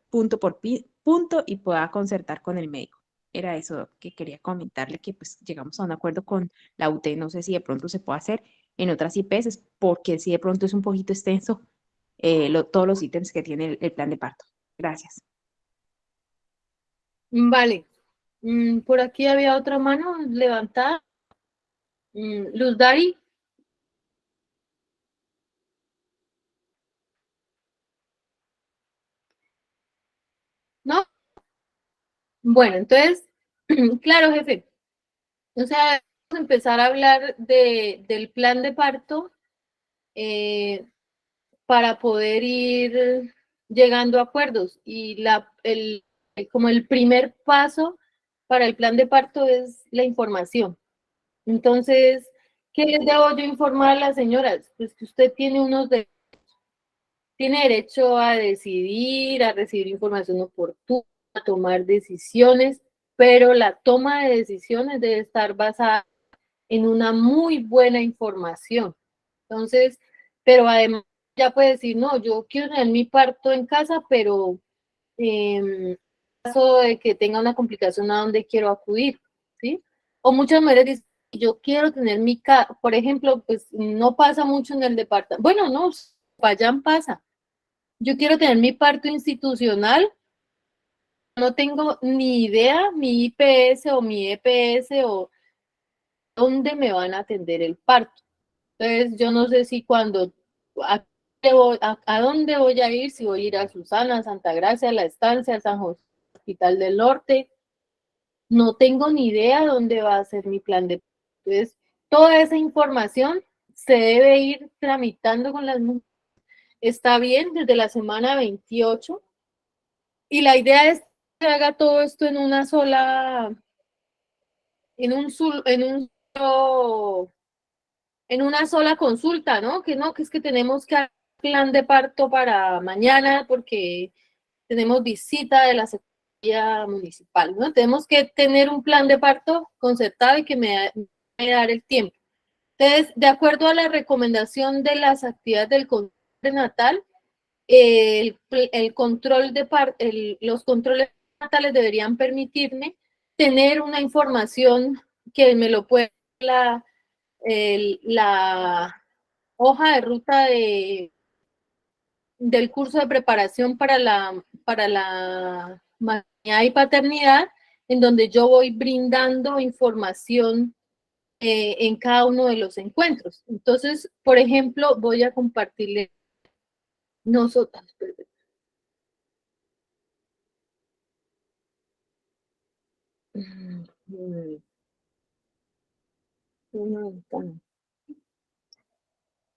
punto por punto y pueda concertar con el médico. Era eso que quería comentarle, que pues llegamos a un acuerdo con la UT, no sé si de pronto se puede hacer en otras IPS, porque si de pronto es un poquito extenso todos los ítems que tiene el plan de parto. Gracias. Vale. Por aquí había otra mano levantada. Luz Dari. ¿No? Bueno, entonces, claro, jefe. O sea, vamos a empezar a hablar del plan de parto para poder ir llegando a acuerdos. Y como el primer paso para el plan de parto es la información. Entonces, ¿qué les debo yo informar a las señoras? Pues que usted tiene unos derechos. tiene derecho a decidir, a recibir información oportuna, a tomar decisiones, pero la toma de decisiones debe estar basada en una muy buena información. Entonces, pero además ya puede decir, no, yo quiero tener mi parto en casa, pero en caso de que tenga una complicación, ¿a dónde quiero acudir? ¿Sí? O muchas mujeres dicen, yo quiero tener por ejemplo, pues no pasa mucho en el departamento, bueno, no, vayan pasa. Yo quiero tener mi parto institucional, no tengo ni idea, mi IPS o mi EPS o dónde me van a atender el parto. Entonces, yo no sé si cuando, a dónde voy a ir, si voy a ir a Susana, Santa Gracia, La Estancia, San José, Hospital del Norte, no tengo ni idea dónde va a ser mi plan de parto. Entonces, toda esa información se debe ir tramitando con las mujeres. Está bien desde la semana 28 y la idea es que haga todo esto en una sola, en una sola consulta, ¿no? Que no, que es que tenemos que hacer plan de parto para mañana porque tenemos visita de la Secretaría Municipal, ¿no? Tenemos que tener un plan de parto concertado y que me dar el tiempo. Entonces, de acuerdo a la recomendación de las actividades del control prenatal, el control los controles natales deberían permitirme tener una información que me lo pueda la hoja de ruta del curso de preparación para la maternidad y paternidad, en donde yo voy brindando información en cada uno de los encuentros. Entonces, por ejemplo, voy a compartirle nosotros.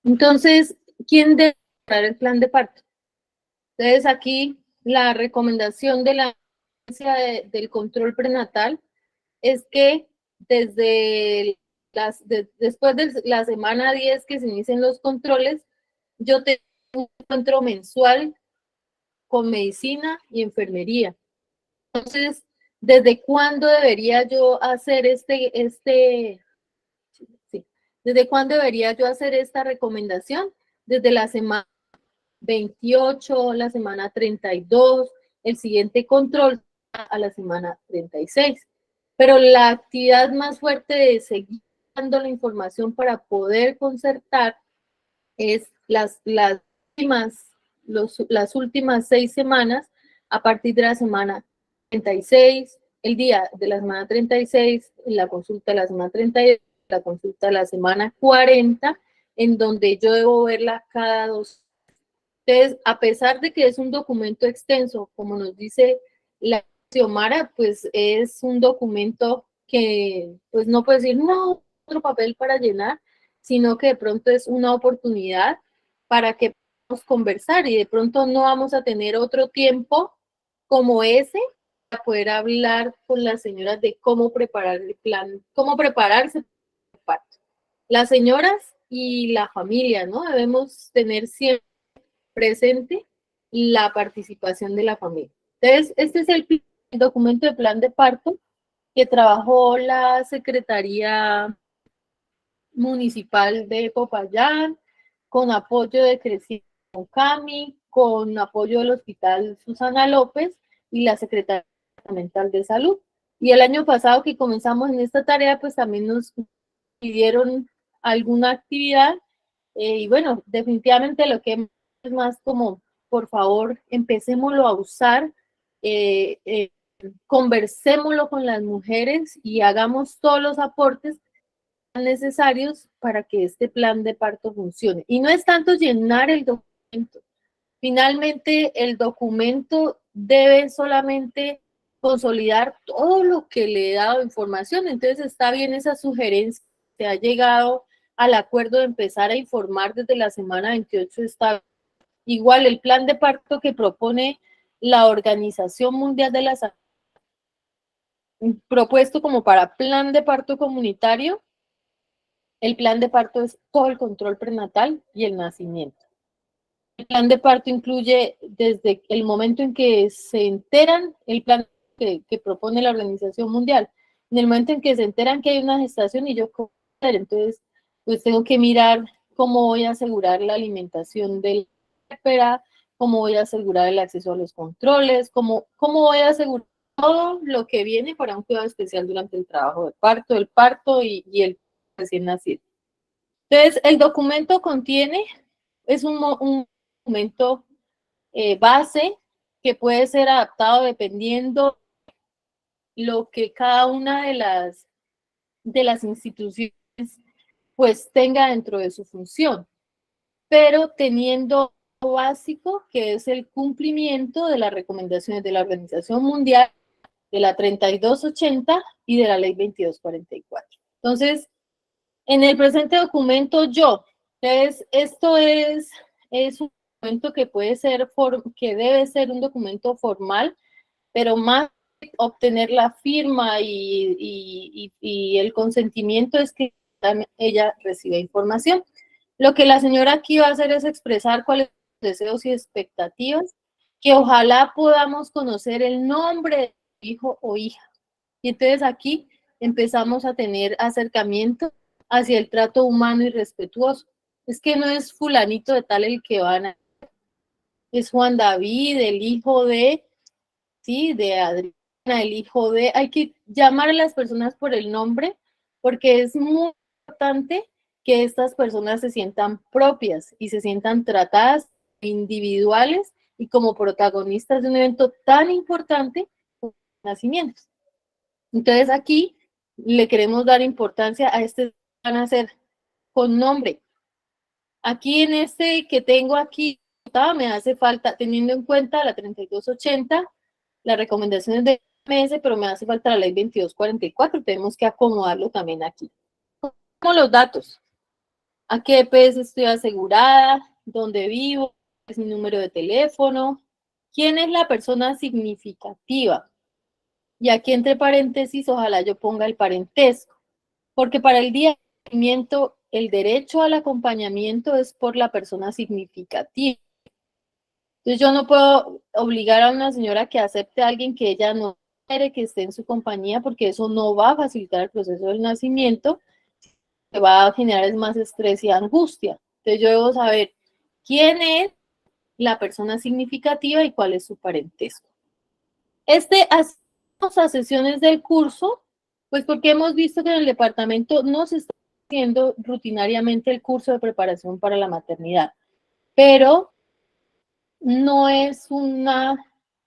Entonces, ¿quién debe dar el plan de parto? Entonces, aquí la recomendación de la agencia del control prenatal es que después de la semana 10 que se inicien los controles, yo tengo un encuentro mensual con medicina y enfermería. Entonces, ¿desde cuándo debería yo hacer sí, desde cuándo debería yo hacer esta recomendación? Desde la semana 28, la semana 32, el siguiente control a la semana 36. Pero la actividad más fuerte de seguir dando la información para poder concertar es las últimas 6 semanas, a partir de la semana 36, el día de la semana 36, la consulta de la semana 32, la consulta de la semana 40, en donde yo debo verla cada 2. Entonces, a pesar de que es un documento extenso, como nos dice la Xiomara, pues es un documento que pues no puede decir, no, otro papel para llenar, sino que de pronto es una oportunidad para que podamos conversar y de pronto no vamos a tener otro tiempo como ese para poder hablar con las señoras de cómo preparar el plan, cómo prepararse para el parto. Las señoras y la familia, ¿no? Debemos tener siempre presente la participación de la familia. Entonces, este es el documento de plan de parto que trabajó la Secretaría Municipal de Popayán, con apoyo de Creciente Cami, con apoyo del Hospital Susana López y la Secretaría Departamental de Salud. Y el año pasado que comenzamos en esta tarea, pues también nos pidieron alguna actividad y bueno, definitivamente lo que es más como, por favor, empecémoslo a usar, eh, eh, conversémoslo con las mujeres y hagamos todos los aportes necesarios para que este plan de parto funcione. Y no es tanto llenar el documento. Finalmente, el documento debe solamente consolidar todo lo que le he dado información. Entonces, está bien esa sugerencia. Se ha llegado al acuerdo de empezar a informar desde la semana 28. Está igual el plan de parto que propone la Organización Mundial de la Salud, propuesto como para plan de parto comunitario. El plan de parto es todo el control prenatal y el nacimiento. El plan de parto incluye desde el momento en que se enteran, el plan que propone la Organización Mundial, en el momento en que se enteran que hay una gestación y yo, entonces, pues tengo que mirar cómo voy a asegurar la alimentación de la espera, cómo voy a asegurar el acceso a los controles, cómo voy a asegurar todo lo que viene para un cuidado especial durante el trabajo de parto, el parto y el recién nacido. Entonces, el documento contiene, es un documento base que puede ser adaptado dependiendo lo que cada una de las instituciones pues tenga dentro de su función, pero teniendo lo básico que es el cumplimiento de las recomendaciones de la Organización Mundial, de la 3280 y de la Ley 2244. Entonces, en el presente documento entonces, esto es un documento que puede ser, que debe ser un documento formal, pero más obtener la firma y el consentimiento es que ella recibe información. Lo que la señora aquí va a hacer es expresar cuáles son sus deseos y expectativas, que ojalá podamos conocer el nombre de hijo o hija. Y entonces aquí empezamos a tener acercamiento hacia el trato humano y respetuoso. Es que no es fulanito de tal el que van a... Es Juan David, el hijo de, sí, de Adriana, el hijo de... Hay que llamar a las personas por el nombre porque es muy importante que estas personas se sientan propias y se sientan tratadas individuales y como protagonistas de un evento tan importante como los nacimientos. Entonces aquí le queremos dar importancia a este van a ser con nombre. Aquí en este que tengo aquí, me hace falta, teniendo en cuenta la 3280, las recomendaciones de MS, pero me hace falta la ley 2244, tenemos que acomodarlo también aquí. Como los datos, a qué EPS estoy asegurada, dónde vivo, es mi número de teléfono, quién es la persona significativa. Y aquí entre paréntesis, ojalá yo ponga el parentesco, porque para el día de nacimiento, el derecho al acompañamiento es por la persona significativa. Entonces yo no puedo obligar a una señora que acepte a alguien que ella no quiere que esté en su compañía, porque eso no va a facilitar el proceso del nacimiento, que va a generar más estrés y angustia. Entonces yo debo saber quién es la persona significativa y cuál es su parentesco. Hacemos a sesiones del curso, pues porque hemos visto que en el departamento no se está haciendo rutinariamente el curso de preparación para la maternidad, pero no es una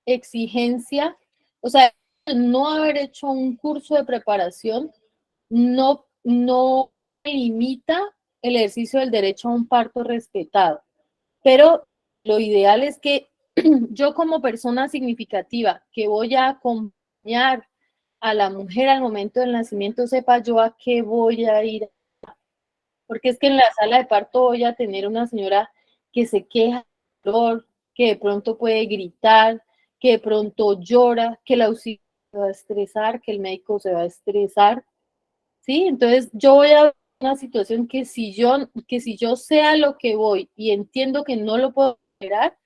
exigencia, o sea, no haber hecho un curso de preparación no limita el ejercicio del derecho a un parto respetado, pero lo ideal es que yo como persona significativa que voy a acompañar a la mujer al momento del nacimiento sepa yo a qué voy a ir, porque es que en la sala de parto voy a tener una señora que se queja de dolor, que de pronto puede gritar, que de pronto llora, que el auxiliar se va a estresar, que el médico se va a estresar, ¿sí? Entonces yo voy a ver una situación que si yo sé a lo que voy y entiendo que no lo puedo esperar,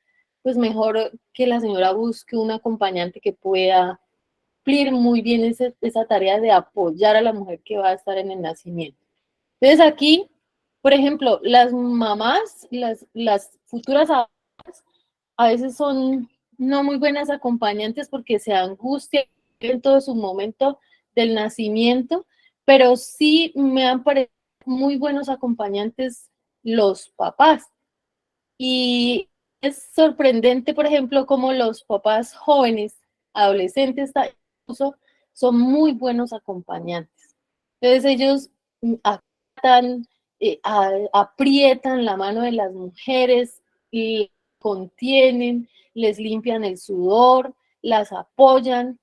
pues mejor que la señora busque un acompañante que pueda cumplir muy bien esa tarea de apoyar a la mujer que va a estar en el nacimiento. Entonces aquí, por ejemplo, las mamás, las futuras mamás, a veces son no muy buenas acompañantes porque se angustian en todo su momento del nacimiento, pero sí me han parecido muy buenos acompañantes los papás. Y es sorprendente, por ejemplo, cómo los papás jóvenes, adolescentes, incluso, son muy buenos acompañantes. Entonces ellos acatan, aprietan la mano de las mujeres y contienen, les limpian el sudor, las apoyan.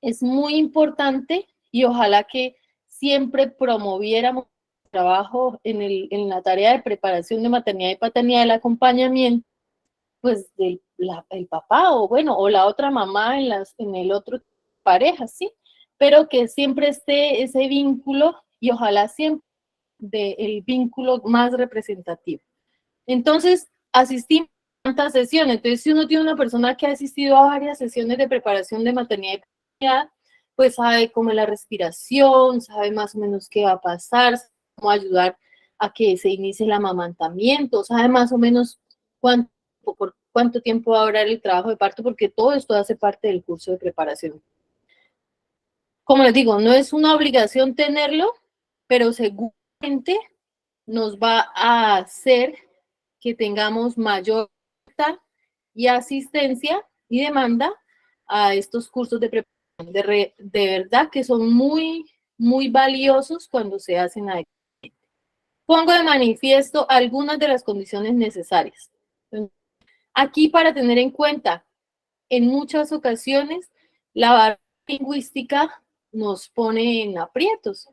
Es muy importante y ojalá que siempre promoviéramos el trabajo en la tarea de preparación de maternidad y paternidad, el acompañamiento, pues del el papá o bueno, o la otra mamá en el otro pareja, ¿sí? Pero que siempre esté ese vínculo y ojalá siempre el vínculo más representativo. Entonces, asistimos a tantas sesiones. Entonces, si uno tiene una persona que ha asistido a varias sesiones de preparación de maternidad y paternidad, pues sabe cómo es la respiración, sabe más o menos qué va a pasar, cómo ayudar a que se inicie el amamantamiento, sabe más o menos por cuánto tiempo va a durar el trabajo de parto, porque todo esto hace parte del curso de preparación. Como les digo, no es una obligación tenerlo, pero seguramente nos va a hacer que tengamos mayor y asistencia y demanda a estos cursos de preparación. De verdad que son muy, muy valiosos cuando se hacen adecuadamente. Pongo de manifiesto algunas de las condiciones necesarias. Aquí, para tener en cuenta, en muchas ocasiones la barrera lingüística nos pone en aprietos.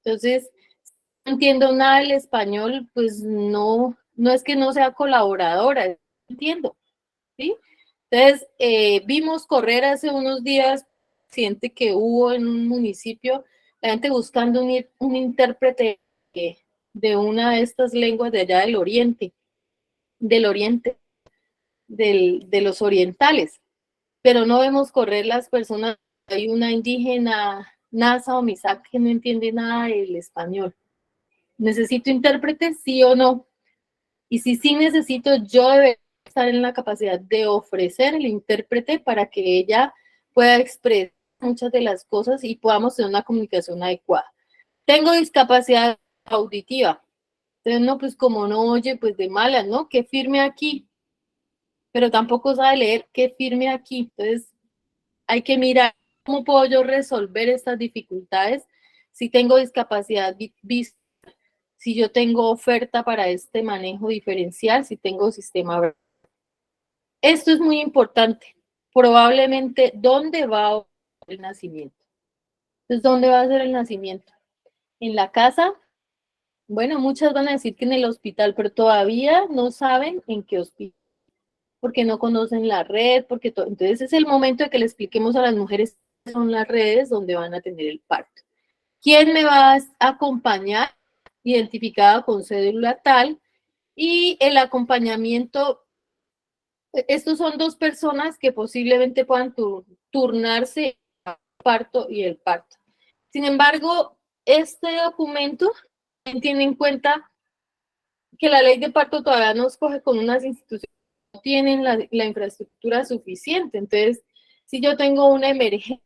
Entonces, si no entiendo nada del español, pues no es que no sea colaboradora, entiendo, ¿sí? Entonces, vimos correr hace unos días un accidente que hubo en un municipio, la gente buscando un intérprete de una de estas lenguas de allá del oriente, de los orientales, pero no vemos correr las personas. Hay una indígena, Nasa o Misak, que no entiende nada del español. ¿Necesito intérprete, sí o no? Y si sí necesito, yo debería estar en la capacidad de ofrecer el intérprete para que ella pueda expresar muchas de las cosas y podamos tener una comunicación adecuada. Tengo discapacidad auditiva. Entonces, no, pues como no oye, pues de malas, ¿no? Que firme aquí. Pero tampoco sabe leer, que firme aquí. Entonces, hay que mirar cómo puedo yo resolver estas dificultades si tengo discapacidad visual, si yo tengo oferta para este manejo diferencial, si tengo sistema. Esto es muy importante. Probablemente, ¿dónde va a ocurrir el nacimiento? Entonces, ¿dónde va a ser el nacimiento? ¿En la casa? Bueno, muchas van a decir que en el hospital, pero todavía no saben en qué hospital, porque no conocen la red, entonces es el momento de que le expliquemos a las mujeres qué son las redes donde van a tener el parto. ¿Quién me va a acompañar? Identificada con cédula tal, y el acompañamiento. Estos son dos personas que posiblemente puedan turnarse el parto y el parto. Sin embargo, este documento tiene en cuenta que la ley de parto todavía nos coge con unas instituciones que no tienen la infraestructura suficiente. Entonces, si yo tengo una emergencia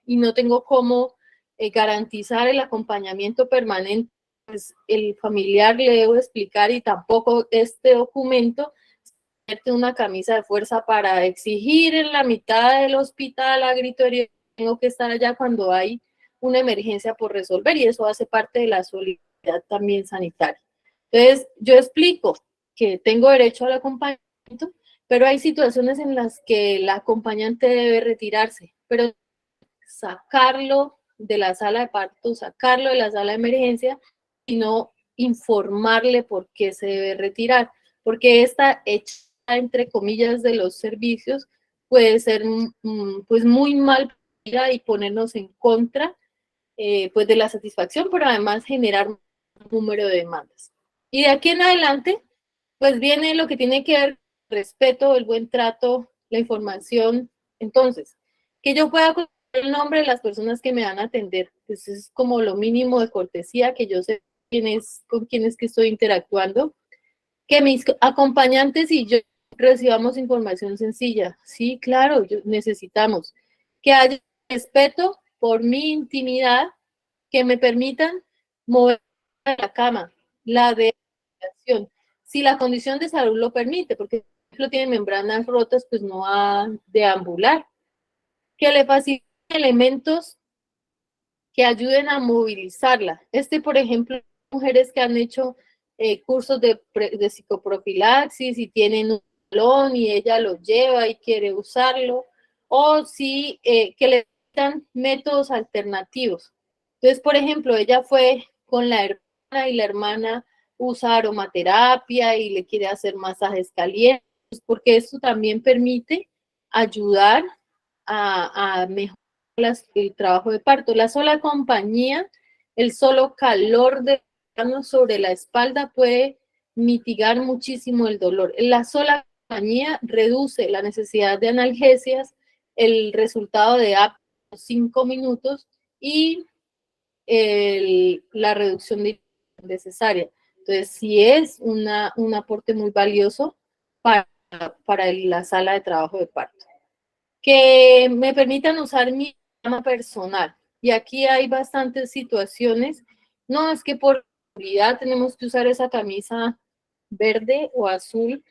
y no tengo cómo garantizar el acompañamiento permanente, pues el familiar le debo explicar, y tampoco este documento una camisa de fuerza para exigir en la mitad del hospital a grito herido, tengo que estar allá cuando hay una emergencia por resolver, y eso hace parte de la solidaridad también sanitaria. Entonces, yo explico que tengo derecho al acompañamiento, pero hay situaciones en las que el acompañante debe retirarse, pero sacarlo de la sala de parto, sacarlo de la sala de emergencia y no informarle por qué se debe retirar, porque esta hecha entre comillas de los servicios puede ser pues muy mal y ponernos en contra pues de la satisfacción, pero además generar un número de demandas. Y de aquí en adelante pues viene lo que tiene que ver con el respeto, el buen trato, la información. Entonces, que yo pueda conocer el nombre de las personas que me van a atender, pues es como lo mínimo de cortesía, que yo sé con quién es que estoy interactuando, que mis acompañantes y yo recibamos información sencilla. Sí, claro, necesitamos que haya respeto por mi intimidad, que me permitan mover la cama, la deambulación, si la condición de salud lo permite, porque por ejemplo tiene membranas rotas, pues no va a deambular, que le faciliten elementos que ayuden a movilizarla. Por ejemplo, mujeres que han hecho cursos de psicoprofilaxis y tienen un balón y ella lo lleva y quiere usarlo, o si que le dan métodos alternativos. Entonces, por ejemplo, ella fue con la hermana y la hermana usa aromaterapia y le quiere hacer masajes calientes, porque esto también permite ayudar a mejorar el trabajo de parto. La sola compañía, el solo calor de la mano sobre la espalda puede mitigar muchísimo el dolor. La sola compañía reduce la necesidad de analgesias, el resultado de apenas 5 minutos y la reducción de cesárea. Entonces, sí es un aporte muy valioso para la sala de trabajo de parto. Que me permitan usar mi cama personal. Y aquí hay bastantes situaciones. No es que por seguridad tenemos que usar esa camisa verde o azul,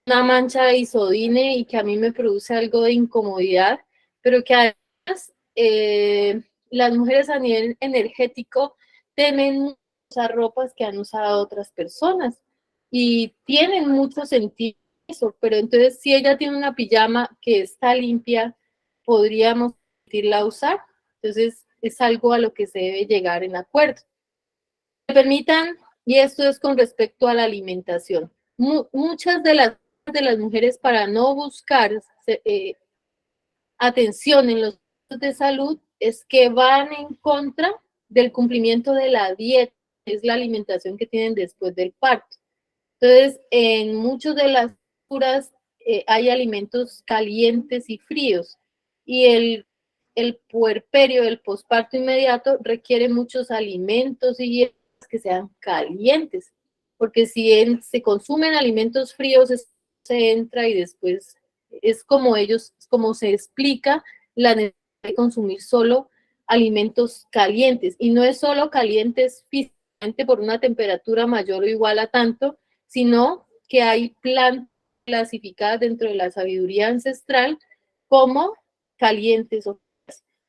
una mancha de isodine y que a mí me produce algo de incomodidad, pero que además las mujeres a nivel energético temen usar ropas que han usado otras personas y tienen mucho sentido eso, pero entonces si ella tiene una pijama que está limpia, podríamos permitirla usar. Entonces es algo a lo que se debe llegar en acuerdo. Me permitan, y esto es con respecto a la alimentación. Muchas de las mujeres, para no buscar atención en los centros de salud, es que van en contra del cumplimiento de la dieta, que es la alimentación que tienen después del parto. Entonces, en muchas de las curas hay alimentos calientes y fríos, y el puerperio, el posparto inmediato, requiere muchos alimentos y que sean calientes, porque si se consumen alimentos fríos, se entra y después es como se explica la necesidad de consumir solo alimentos calientes, y no es solo calientes físicamente por una temperatura mayor o igual a tanto, sino que hay plantas clasificadas dentro de la sabiduría ancestral como calientes.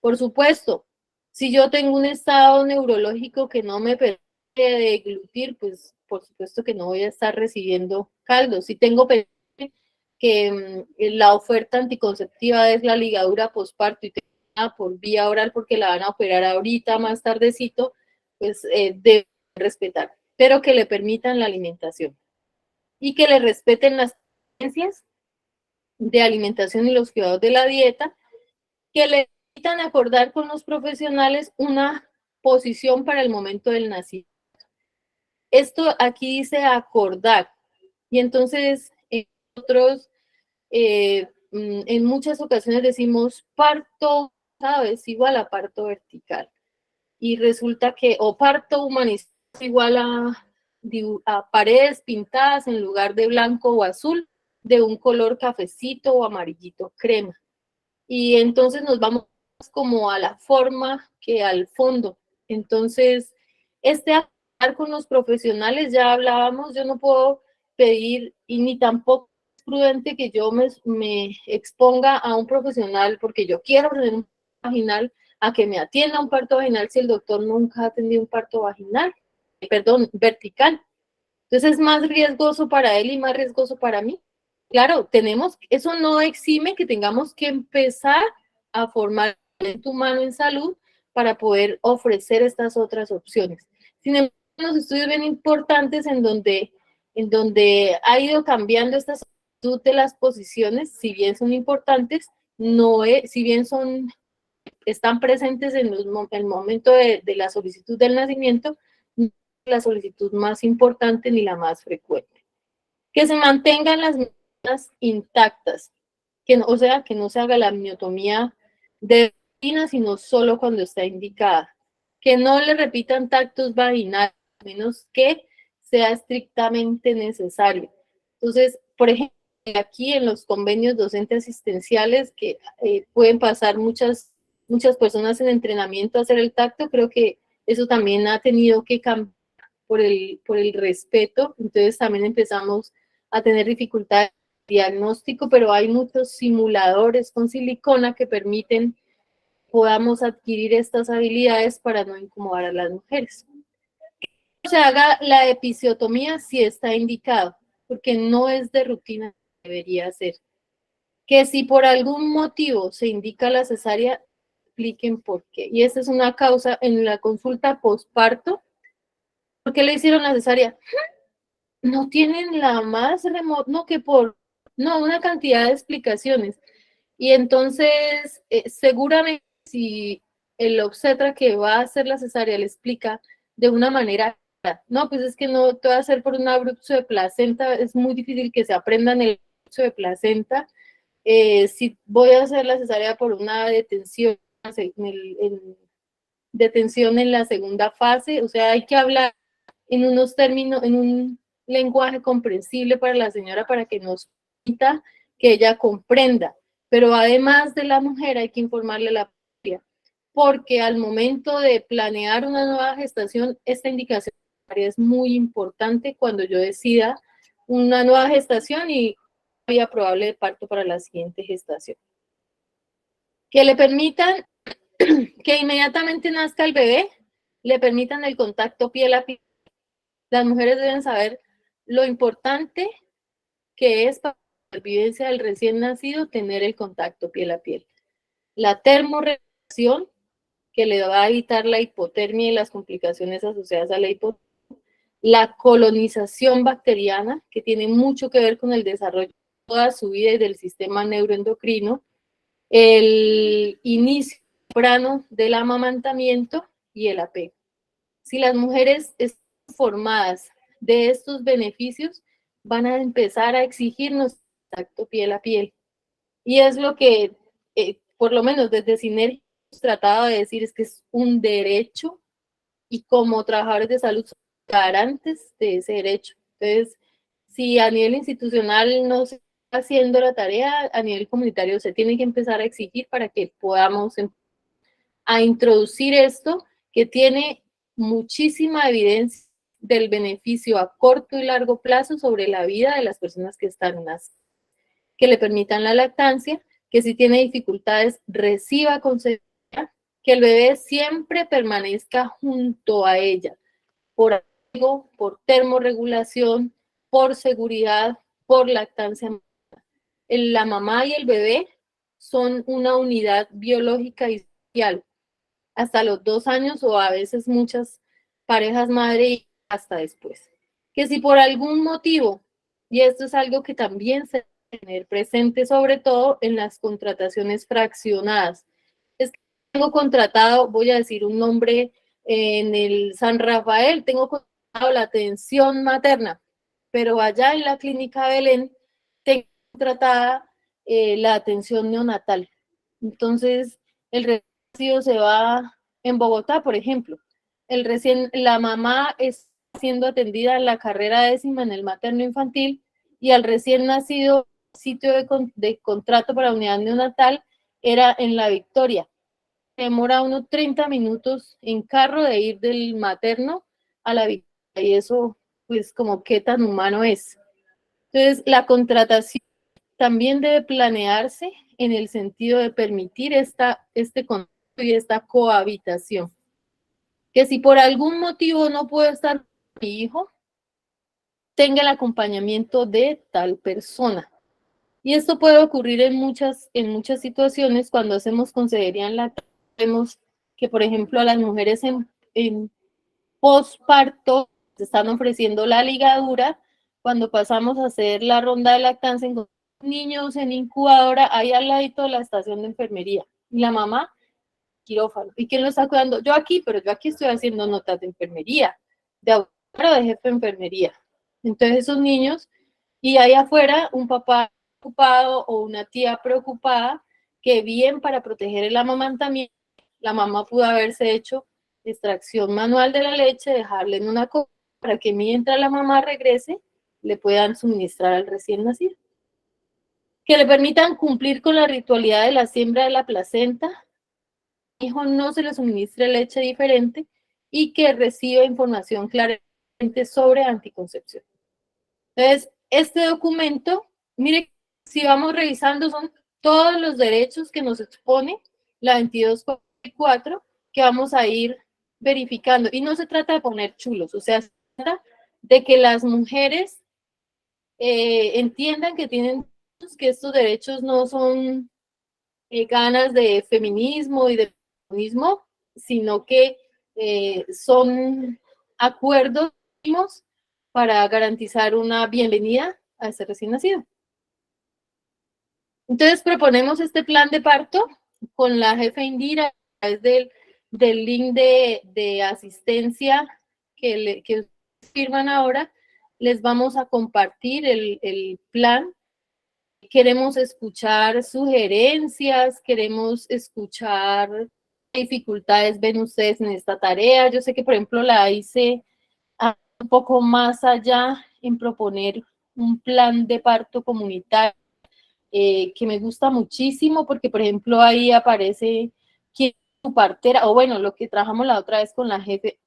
Por supuesto, si yo tengo un estado neurológico que no me permite deglutir, pues por supuesto que no voy a estar recibiendo caldos. Si tengo que la oferta anticonceptiva es la ligadura posparto y tengo por vía oral porque la van a operar ahorita más tardecito, pues deben respetar, pero que le permitan la alimentación y que le respeten las creencias de alimentación y los cuidados de la dieta, que le permitan acordar con los profesionales una posición para el momento del nacimiento. Esto aquí dice acordar, y entonces en muchas ocasiones decimos parto, ¿sabes? Igual a parto vertical. Y resulta que, o parto humanizado igual a paredes pintadas en lugar de blanco o azul, de un color cafecito o amarillito crema. Y entonces nos vamos como a la forma que al fondo. Entonces, hablar con los profesionales, ya hablábamos, yo no puedo pedir, y ni tampoco es prudente que yo me exponga a un profesional porque yo quiero tener un vaginal, a que me atienda un parto vaginal si el doctor nunca ha atendido un parto vaginal, perdón, vertical. Entonces es más riesgoso para él y más riesgoso para mí. Claro, eso no exime que tengamos que empezar a formar talento humano en salud para poder ofrecer estas otras opciones. Sin embargo, los estudios bien importantes en donde ha ido cambiando esta solicitud de las posiciones, si bien son importantes, si bien están presentes en el momento de la solicitud del nacimiento, no es la solicitud más importante ni la más frecuente. Que se mantengan las medidas intactas, o sea, que no se haga la amniotomía de vagina, sino solo cuando está indicada. Que no le repitan tactos vaginales, a menos que sea estrictamente necesario. Entonces, por ejemplo, aquí en los convenios docentes asistenciales, que pueden pasar muchas personas en entrenamiento a hacer el tacto, creo que eso también ha tenido que cambiar por el respeto. Entonces también empezamos a tener dificultad de diagnóstico, pero hay muchos simuladores con silicona que permiten podamos adquirir estas habilidades para no incomodar a las mujeres. Que se haga la episiotomía si está indicado, porque no es de rutina, debería ser. Que si por algún motivo se indica la cesárea, expliquen por qué. Y esa es una causa en la consulta posparto. ¿Por qué le hicieron la cesárea? No tienen la más remota, una cantidad de explicaciones. Y entonces, seguramente si el obstetra que va a hacer la cesárea le explica de una manera No, pues es que no te voy a hacer por un abrupto de placenta, es muy difícil que se aprendan el abrupto de placenta. Si voy a hacer la cesárea por una detención detención en la segunda fase, o sea, hay que hablar en unos términos, en un lenguaje comprensible para la señora para que nos permita que ella comprenda. Pero además de la mujer hay que informarle a la familia, porque al momento de planear una nueva gestación, esta indicación es muy importante cuando yo decida una nueva gestación y vía probable de parto para la siguiente gestación. Que le permitan que inmediatamente nazca el bebé, le permitan el contacto piel a piel. Las mujeres deben saber lo importante que es para la supervivencia del recién nacido tener el contacto piel a piel. La termorregulación, que le va a evitar la hipotermia y las complicaciones asociadas a la hipotermia. La colonización bacteriana, que tiene mucho que ver con el desarrollo de toda su vida y del sistema neuroendocrino. El inicio temprano del amamantamiento y el apego. Si las mujeres están informadas de estos beneficios, van a empezar a exigirnos contacto piel a piel. Y es lo que, por lo menos desde Sinergia, hemos tratado de decir, es que es un derecho y como trabajadores de salud somos garantes de ese derecho. Entonces, si a nivel institucional no se está haciendo la tarea, a nivel comunitario se tiene que empezar a exigir para que podamos a introducir esto que tiene muchísima evidencia del beneficio a corto y largo plazo sobre la vida de las personas que están naciendo, que le permitan la lactancia, que si tiene dificultades reciba consejería, que el bebé siempre permanezca junto a ella, por apego, por termorregulación, por seguridad, por lactancia. La mamá y el bebé son una unidad biológica y social hasta los 2 años o a veces muchas parejas madre y hasta después. Que si por algún motivo, y esto es algo que también se debe tener presente sobre todo en las contrataciones fraccionadas, es que tengo contratado, voy a decir un nombre, en el San Rafael, tengo contratado la atención materna, pero allá en la clínica Belén tengo contratada la atención neonatal. Entonces, el recién se va en Bogotá, por ejemplo. La mamá es siendo atendida en la carrera 10ª en el materno infantil y al recién nacido sitio de contrato para unidad neonatal era en La Victoria. Demora unos 30 minutos en carro de ir del materno a La Victoria y eso, pues, como qué tan humano es. Entonces, la contratación también debe planearse en el sentido de permitir este contacto y esta cohabitación. Que si por algún motivo no puedo estar con mi hijo, tenga el acompañamiento de tal persona. Y esto puede ocurrir en muchas situaciones cuando hacemos consejería en lactancia. Vemos que, por ejemplo, a las mujeres en posparto se están ofreciendo la ligadura. Cuando pasamos a hacer la ronda de lactancia en niños en incubadora, hay al ladito la estación de enfermería. Y la mamá, quirófano. ¿Y quién lo está cuidando? Yo aquí, pero yo aquí estoy haciendo notas de enfermería, de auxiliar o de jefe de enfermería. Entonces esos niños, y ahí afuera un papá preocupado o una tía preocupada, que bien para proteger el amamantamiento, la mamá pudo haberse hecho extracción manual de la leche, dejarle en una copa para que mientras la mamá regrese, le puedan suministrar al recién nacido. Que le permitan cumplir con la ritualidad de la siembra de la placenta, hijo no se le suministre leche diferente y que reciba información claramente sobre anticoncepción. Entonces, este documento, mire, si vamos revisando, son todos los derechos que nos expone la 2244 que vamos a ir verificando. Y no se trata de poner chulos, o sea, se trata de que las mujeres entiendan que tienen que estos derechos no son ganas de feminismo y de feminismo, sino que son acuerdos para garantizar una bienvenida a ese recién nacido. Entonces proponemos este plan de parto con la jefa Indira a través del link de asistencia que firman ahora, les vamos a compartir el plan. Queremos escuchar sugerencias, queremos escuchar qué dificultades ven ustedes en esta tarea. Yo sé que, por ejemplo, la hice un poco más allá en proponer un plan de parto comunitario, que me gusta muchísimo porque, por ejemplo, ahí aparece quién es su partera, o bueno, lo que trabajamos la otra vez con la jefe,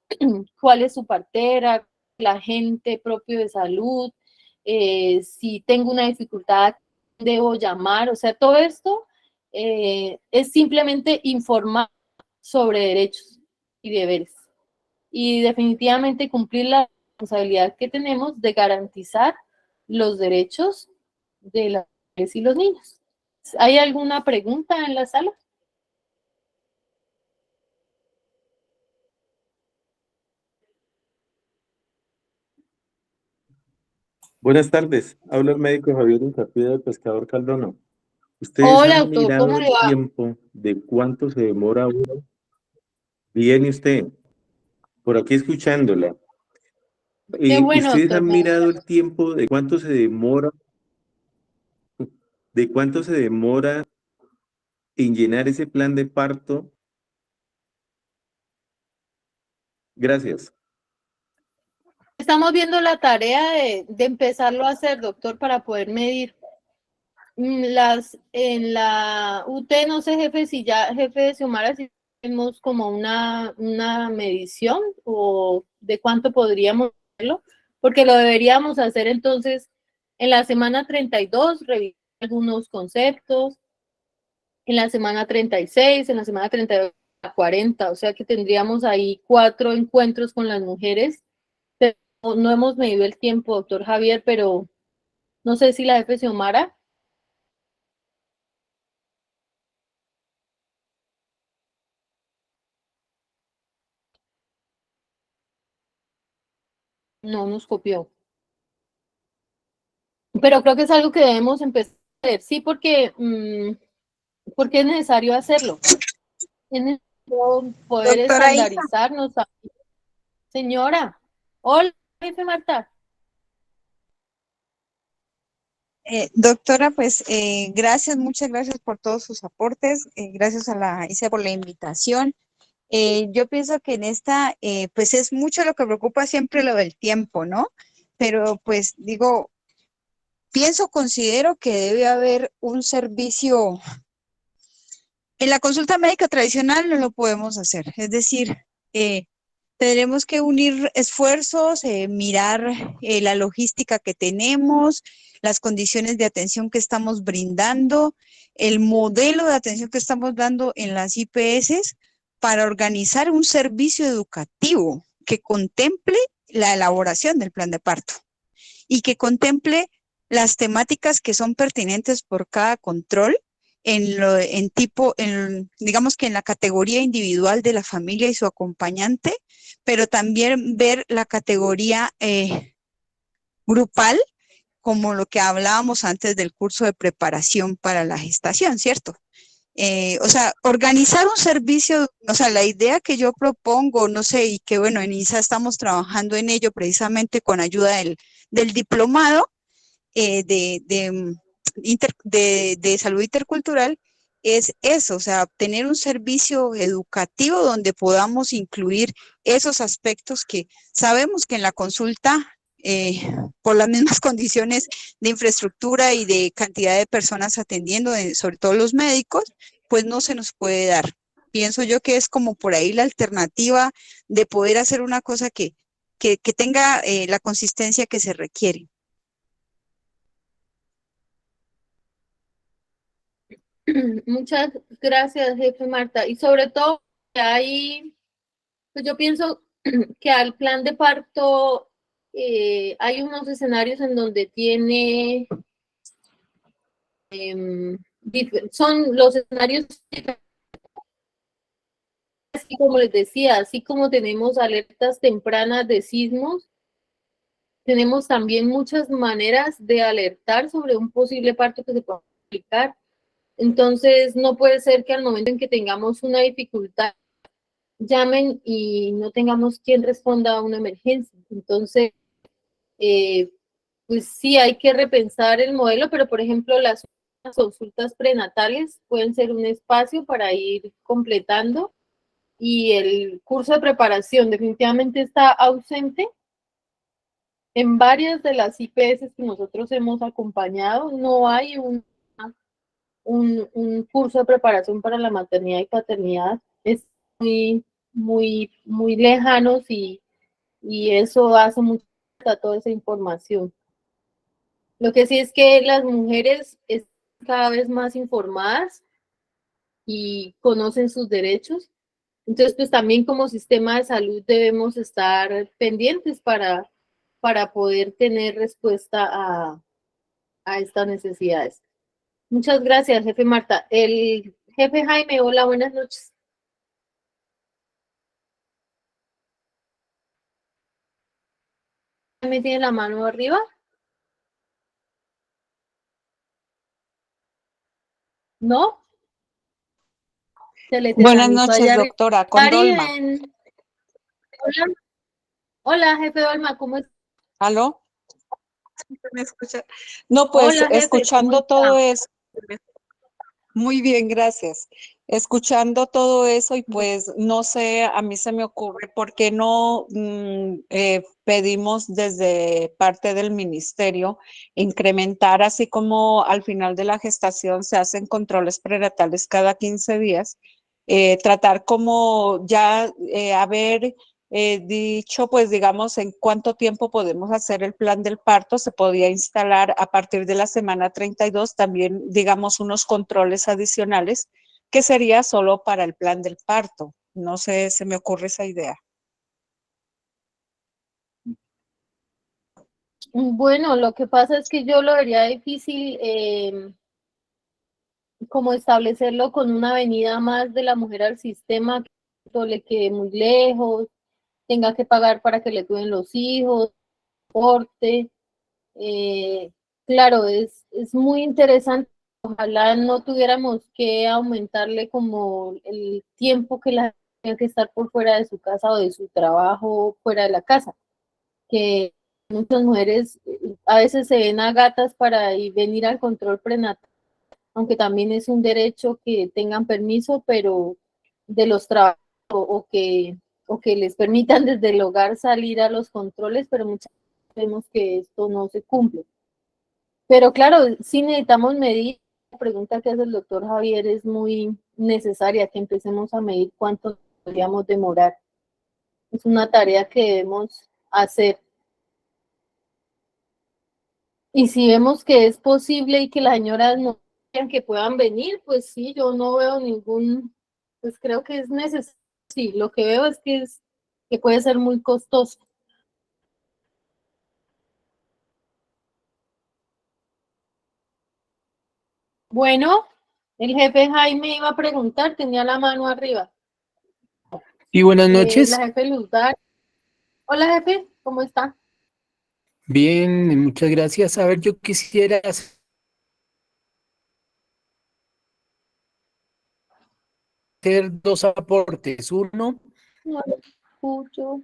cuál es su partera, el agente propio de salud, si tengo una dificultad, debo llamar, o sea, todo esto es simplemente informar sobre derechos y deberes y definitivamente cumplir la responsabilidad que tenemos de garantizar los derechos de las mujeres y los niños. ¿Hay alguna pregunta en la sala? Buenas tardes, habla el médico Javier Incapié del Pescador Caldono. ¿Ustedes Hola, han doctor, mirado ¿cómo le el va? tiempo de cuánto se demora uno? Bien, ¿y usted? Por aquí escuchándola. Qué bueno, ¿Ustedes doctor. han mirado el tiempo de cuánto se demora en llenar ese plan de parto? Gracias. Estamos viendo la tarea de empezarlo a hacer, doctor, para poder medir. En la UT, no sé, jefe, si ya, jefe de Xiomara, si tenemos como una medición o de cuánto podríamos hacerlo, porque lo deberíamos hacer entonces en la semana 32, revisar algunos conceptos, en la semana 36, en la semana 32, 40, o sea que tendríamos ahí 4 encuentros con las mujeres. Pero no hemos medido el tiempo, doctor Javier, pero no sé si la jefe de Xiomara. No nos copió. Pero creo que es algo que debemos empezar a hacer, sí, porque es necesario hacerlo. Es necesario poder Doctora Isa, estandarizarnos. Señora, hola, jefe Marta. doctora, pues gracias, muchas gracias por todos sus aportes, gracias a la Isa por la invitación. Yo pienso que en esta, pues es mucho lo que preocupa siempre lo del tiempo, ¿no? Pero pues digo, considero que debe haber un servicio. En la consulta médica tradicional no lo podemos hacer, es decir, eh, tendremos que unir esfuerzos, mirar la logística que tenemos, las condiciones de atención que estamos brindando, el modelo de atención que estamos dando en las IPS para organizar un servicio educativo que contemple la elaboración del plan de parto y que contemple las temáticas que son pertinentes por cada control digamos que en la categoría individual de la familia y su acompañante, pero también ver la categoría grupal, como lo que hablábamos antes del curso de preparación para la gestación, ¿cierto? O sea, organizar un servicio, o sea, la idea que yo propongo, no sé, y que bueno, en ISA estamos trabajando en ello precisamente con ayuda del diplomado, de salud intercultural, es eso, o sea, obtener un servicio educativo donde podamos incluir esos aspectos que sabemos que en la consulta, por las mismas condiciones de infraestructura y de cantidad de personas atendiendo, sobre todo los médicos, pues no se nos puede dar. Pienso yo que es como por ahí la alternativa de poder hacer una cosa que tenga la consistencia que se requiere. Muchas gracias, jefe Marta. Y sobre todo, pues yo pienso que al plan de parto hay unos escenarios en donde son los escenarios, así como les decía, así como tenemos alertas tempranas de sismos, tenemos también muchas maneras de alertar sobre un posible parto que se pueda complicar. Entonces, no puede ser que al momento en que tengamos una dificultad, llamen y no tengamos quien responda a una emergencia. Entonces, pues sí, hay que repensar el modelo, pero por ejemplo, las consultas prenatales pueden ser un espacio para ir completando, y el curso de preparación definitivamente está ausente en varias de las IPS que nosotros hemos acompañado. No hay un curso de preparación para la maternidad y paternidad. Es muy lejanos, y eso hace mucho a toda esa información. Lo que sí es que las mujeres están cada vez más informadas y conocen sus derechos. Entonces, pues también como sistema de salud debemos estar pendientes para poder tener respuesta a estas necesidades. Muchas gracias, jefe Marta. El jefe Jaime, hola, buenas noches. ¿Me tiene la mano arriba? ¿No? Se le Buenas tetanizó noches, allá arriba. doctora, con Ari, Dolma. hola, hola, jefe Dolma, ¿cómo estás? ¿Aló? ¿Me escucha? No, pues Hola, jefe, ¿cómo escuchando está? todo eso, muy bien, gracias. Escuchando todo eso y pues no sé, a mí se me ocurre, ¿por qué no pedimos desde parte del ministerio incrementar, así como al final de la gestación se hacen controles prenatales cada 15 días, tratar como ya haber dicho, pues digamos, en cuánto tiempo podemos hacer el plan del parto? Se podía instalar a partir de la semana 32 también, digamos, unos controles adicionales que sería solo para el plan del parto. No sé, se me ocurre esa idea. Bueno, lo que pasa es que yo lo vería difícil como establecerlo con una venida más de la mujer al sistema, que esto le quede muy lejos, tenga que pagar para que le cuiden los hijos, porte. Claro, es muy interesante. Ojalá no tuviéramos que aumentarle como el tiempo que la tenga que estar por fuera de su casa o de su trabajo fuera de la casa, que muchas mujeres a veces se ven a gatas para venir al control prenatal, aunque también es un derecho que tengan permiso, pero de los trabajos o que les permitan desde el hogar salir a los controles, pero muchas veces vemos que esto no se cumple. Pero claro, sí necesitamos medir. La pregunta que hace el doctor Javier es muy necesaria, que empecemos a medir cuánto podríamos demorar. Es una tarea que debemos hacer. Y si vemos que es posible y que las señoras no quieran que puedan venir, pues sí, yo no veo ningún, pues creo que es necesario. Sí, lo que veo es que puede ser muy costoso. Bueno, el jefe Jaime iba a preguntar, tenía la mano arriba. Y buenas La noches. jefe Luzdar. Hola, jefe, ¿cómo está? Bien, muchas gracias. A ver, yo quisiera hacer dos aportes. Uno, No lo escucho.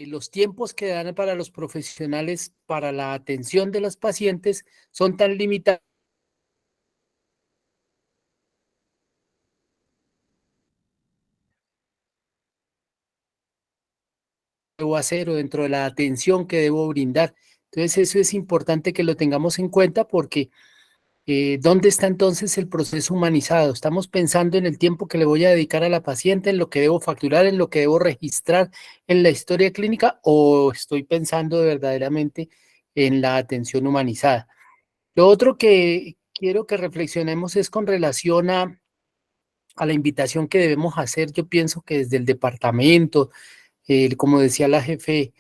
los tiempos que dan para los profesionales para la atención de los pacientes son tan limitados. Debo hacer o dentro de la atención que debo brindar. Entonces, eso es importante que lo tengamos en cuenta porque ¿dónde está entonces el proceso humanizado? ¿Estamos pensando en el tiempo que le voy a dedicar a la paciente, en lo que debo facturar, en lo que debo registrar en la historia clínica, o estoy pensando verdaderamente en la atención humanizada? Lo otro que quiero que reflexionemos es con relación a la invitación que debemos hacer. Yo pienso que desde el departamento, como decía la jefe,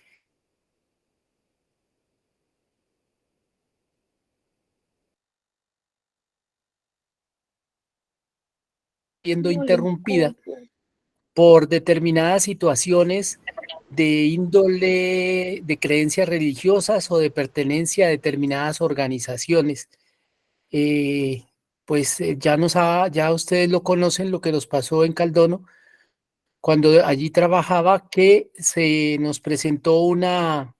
siendo No le interrumpida escucho. por determinadas situaciones de índole de creencias religiosas o de pertenencia a determinadas organizaciones. Ya ustedes lo conocen, lo que nos pasó en Caldono, cuando allí trabajaba, que se nos presentó una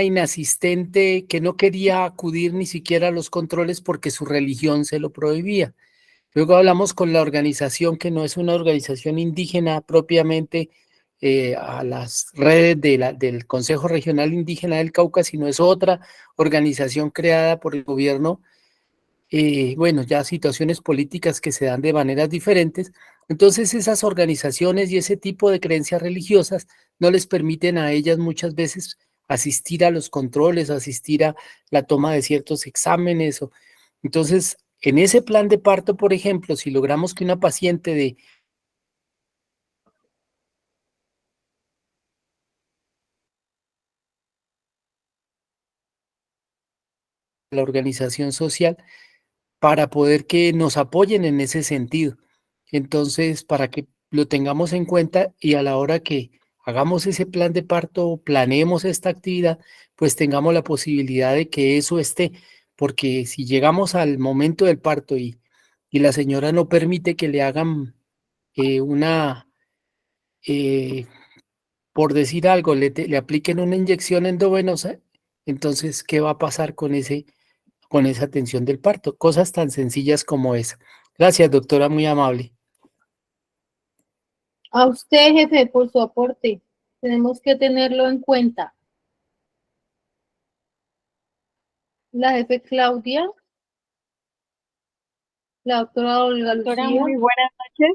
inasistente que no quería acudir ni siquiera a los controles porque su religión se lo prohibía. Luego hablamos con la organización, que no es una organización indígena propiamente, a las redes del Consejo Regional Indígena del Cauca, sino es otra organización creada por el gobierno. Bueno, ya situaciones políticas que se dan de maneras diferentes. Entonces esas organizaciones y ese tipo de creencias religiosas no les permiten a ellas muchas veces asistir a los controles, asistir a la toma de ciertos exámenes. Entonces, en ese plan de parto, por ejemplo, si logramos que una paciente de la organización social, para poder que nos apoyen en ese sentido. Entonces, para que lo tengamos en cuenta y a la hora que hagamos ese plan de parto, planeemos esta actividad, pues tengamos la posibilidad de que eso esté, porque si llegamos al momento del parto y la señora no permite que le hagan una, eh, por decir algo, le apliquen una inyección endovenosa, entonces, ¿qué va a pasar con esa atención del parto? Cosas tan sencillas como esa. Gracias, doctora, muy amable. A usted, jefe, por su aporte. Tenemos que tenerlo en cuenta. La jefe Claudia, la doctora Olga Doctora, Lucía. muy buenas noches.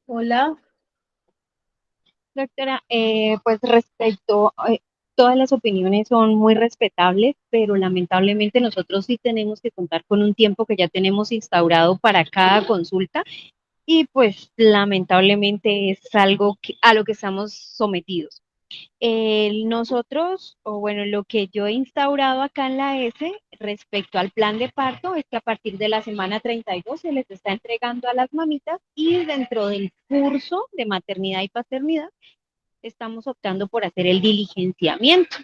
Hola. Doctora, pues respecto, todas las opiniones son muy respetables, pero lamentablemente nosotros sí tenemos que contar con un tiempo que ya tenemos instaurado para cada consulta y pues lamentablemente es algo a lo que estamos sometidos. Nosotros, o bueno, lo que yo he instaurado acá en la S respecto al plan de parto es que a partir de la semana 32 se les está entregando a las mamitas y dentro del curso de maternidad y paternidad estamos optando por hacer el diligenciamiento.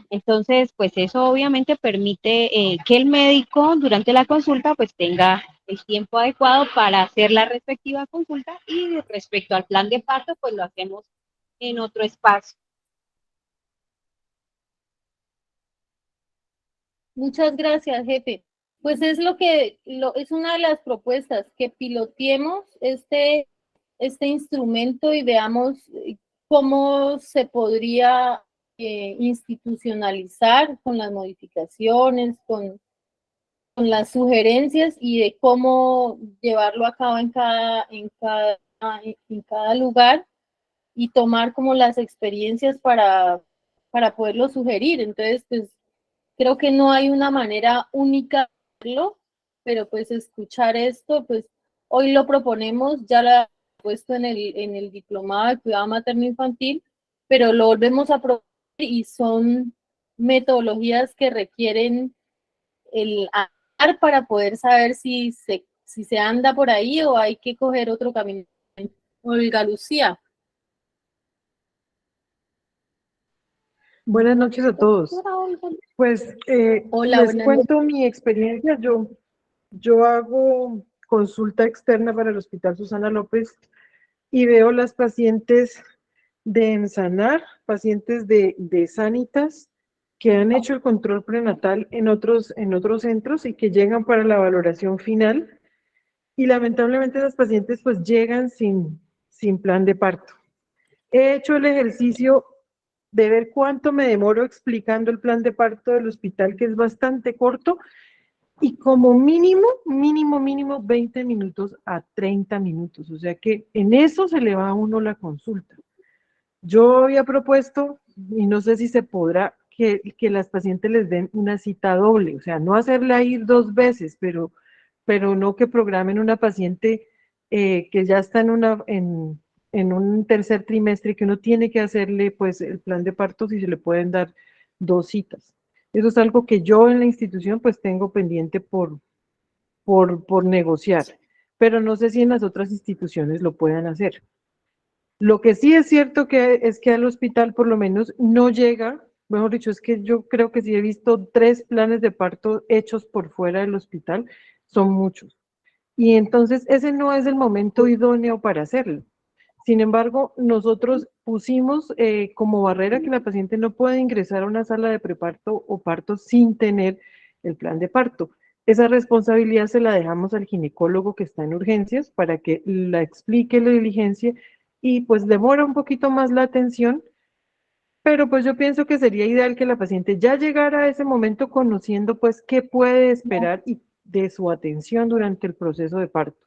Entonces, pues eso obviamente permite que el médico durante la consulta pues tenga el tiempo adecuado para hacer la respectiva consulta y respecto al plan de parto pues lo hacemos en otro espacio. Muchas gracias, jefe. Pues es es una de las propuestas, que piloteemos este instrumento y veamos cómo se podría institucionalizar con las modificaciones, con las sugerencias y de cómo llevarlo a cabo en cada lugar y tomar como las experiencias para poderlo sugerir. Entonces, pues creo que no hay una manera única de hacerlo, pero pues escuchar esto, pues hoy lo proponemos, ya lo he puesto en el diplomado de cuidado materno-infantil, pero lo volvemos a proponer y son metodologías que requieren el andar para poder saber si se anda por ahí o hay que coger otro camino. Olga Lucía. Buenas noches a todos. Pues Hola, les cuento mi experiencia. Yo hago consulta externa para el Hospital Susana López y veo las pacientes de Ensanar, pacientes de Sanitas, que han hecho el control prenatal en otros centros y que llegan para la valoración final. Y lamentablemente las pacientes pues llegan sin plan de parto. He hecho el ejercicio de ver cuánto me demoro explicando el plan de parto del hospital, que es bastante corto, y como mínimo 20 minutos a 30 minutos. O sea que en eso se le va a uno la consulta. Yo había propuesto, y no sé si se podrá, que las pacientes les den una cita doble, o sea, no hacerla ir 2 veces, pero no que programen una paciente que ya está en un tercer trimestre y que uno tiene que hacerle pues el plan de parto si se le pueden dar 2 citas. Eso es algo que yo en la institución pues tengo pendiente por negociar, pero no sé si en las otras instituciones lo puedan hacer. Lo que sí es cierto es que al hospital por lo menos no llega, mejor dicho, es que yo creo que sí he visto 3 planes de parto hechos por fuera del hospital, son muchos. y entonces ese no es el momento idóneo para hacerlo. Sin embargo, nosotros pusimos como barrera que la paciente no puede ingresar a una sala de preparto o parto sin tener el plan de parto. Esa responsabilidad se la dejamos al ginecólogo que está en urgencias para que la explique, la diligencia, y pues demora un poquito más la atención, pero pues yo pienso que sería ideal que la paciente ya llegara a ese momento conociendo pues qué puede esperar y de su atención durante el proceso de parto.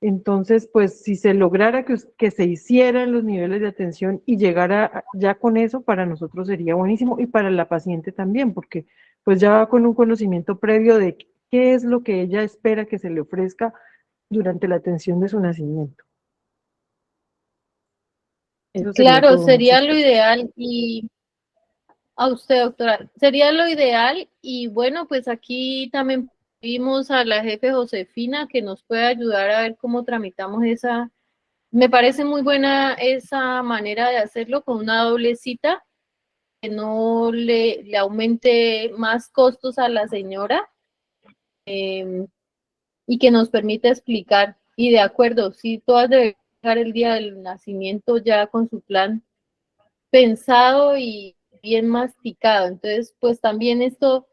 Entonces, pues si se lograra que se hicieran los niveles de atención y llegara ya con eso, para nosotros sería buenísimo y para la paciente también, porque pues ya va con un conocimiento previo de qué es lo que ella espera que se le ofrezca durante la atención de su nacimiento. Eso sería Claro, todo. sería Muchas lo gracias. ideal y a usted, doctora, sería lo ideal y bueno, pues aquí también vimos a la jefe Josefina que nos puede ayudar a ver cómo tramitamos esa. Me parece muy buena esa manera de hacerlo con una doble cita, que no le aumente más costos a la señora y que nos permita explicar. Y de acuerdo, si todas deben llegar el día del nacimiento ya con su plan pensado y bien masticado. Entonces, pues también esto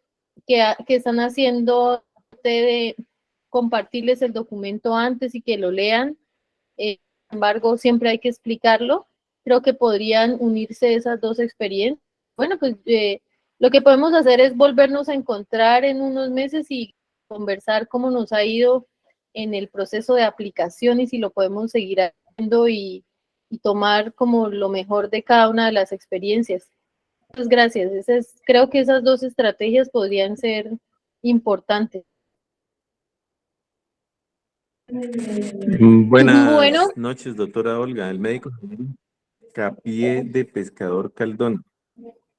que están haciendo de compartirles el documento antes y que lo lean, sin embargo, siempre hay que explicarlo. Creo que podrían unirse esas dos experiencias. Bueno, pues lo que podemos hacer es volvernos a encontrar en unos meses y conversar cómo nos ha ido en el proceso de aplicación y si lo podemos seguir haciendo y tomar como lo mejor de cada una de las experiencias. Muchas gracias. Creo que esas dos estrategias podrían ser importantes. Bueno, Buenas noches, doctora Olga. El médico Capié de Pescador Caldón.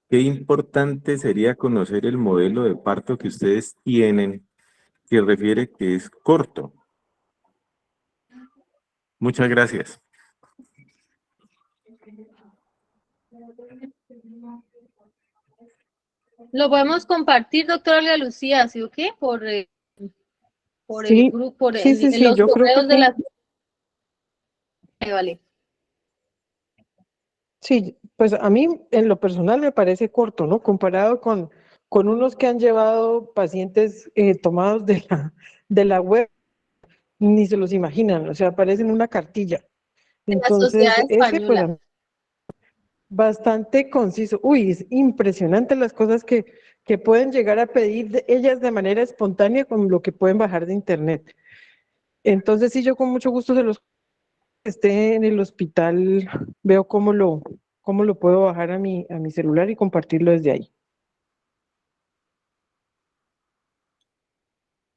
Qué importante sería conocer el modelo de parto que ustedes tienen, que refiere que es corto. Muchas gracias. lo podemos compartir, doctora Olga Lucía, ¿sí o qué? Por el Sí, grupo, por en sí, los yo creo que correos de sí. la. Vale. Sí, pues a mí en lo personal me parece corto, ¿no? Comparado con unos que han llevado pacientes tomados de la web, ni se los imaginan, o sea, aparecen una cartilla. De la Sociedad Entonces, ese pues Española. bastante conciso. Uy, es impresionante las cosas que pueden llegar a pedir ellas de manera espontánea con lo que pueden bajar de internet. Entonces, sí, yo con mucho gusto se los esté en el hospital, veo cómo lo puedo bajar a mi celular y compartirlo desde ahí.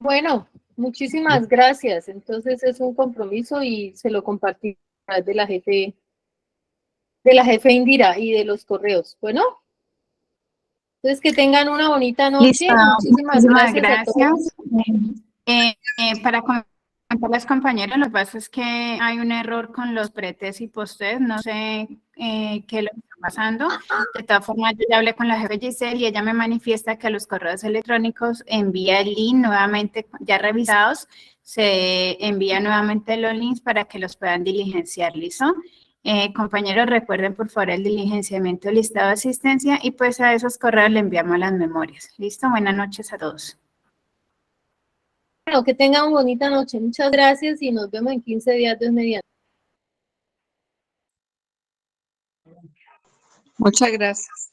Bueno, muchísimas gracias. Entonces es un compromiso y se lo compartí a través de la jefe Indira y de los correos. Bueno, entonces que tengan una bonita Listo, noche. Muchísimas muchísimas gracias a todos. gracias. Para contarles, compañeros, lo que pasa es que hay un error con los pretes y postes, no sé qué es lo que está pasando. De todas formas, yo ya hablé con la jefe Giselle y ella me manifiesta que a los correos electrónicos envía el link nuevamente, ya revisados, se envía nuevamente los links para que los puedan diligenciar, ¿listo? Compañeros, recuerden por favor el diligenciamiento del listado de asistencia y pues a esos correos le enviamos las memorias. ¿Listo? Buenas noches a todos. Bueno, que tengan una bonita noche. Muchas gracias y nos vemos en 15 días de mediante. Muchas gracias.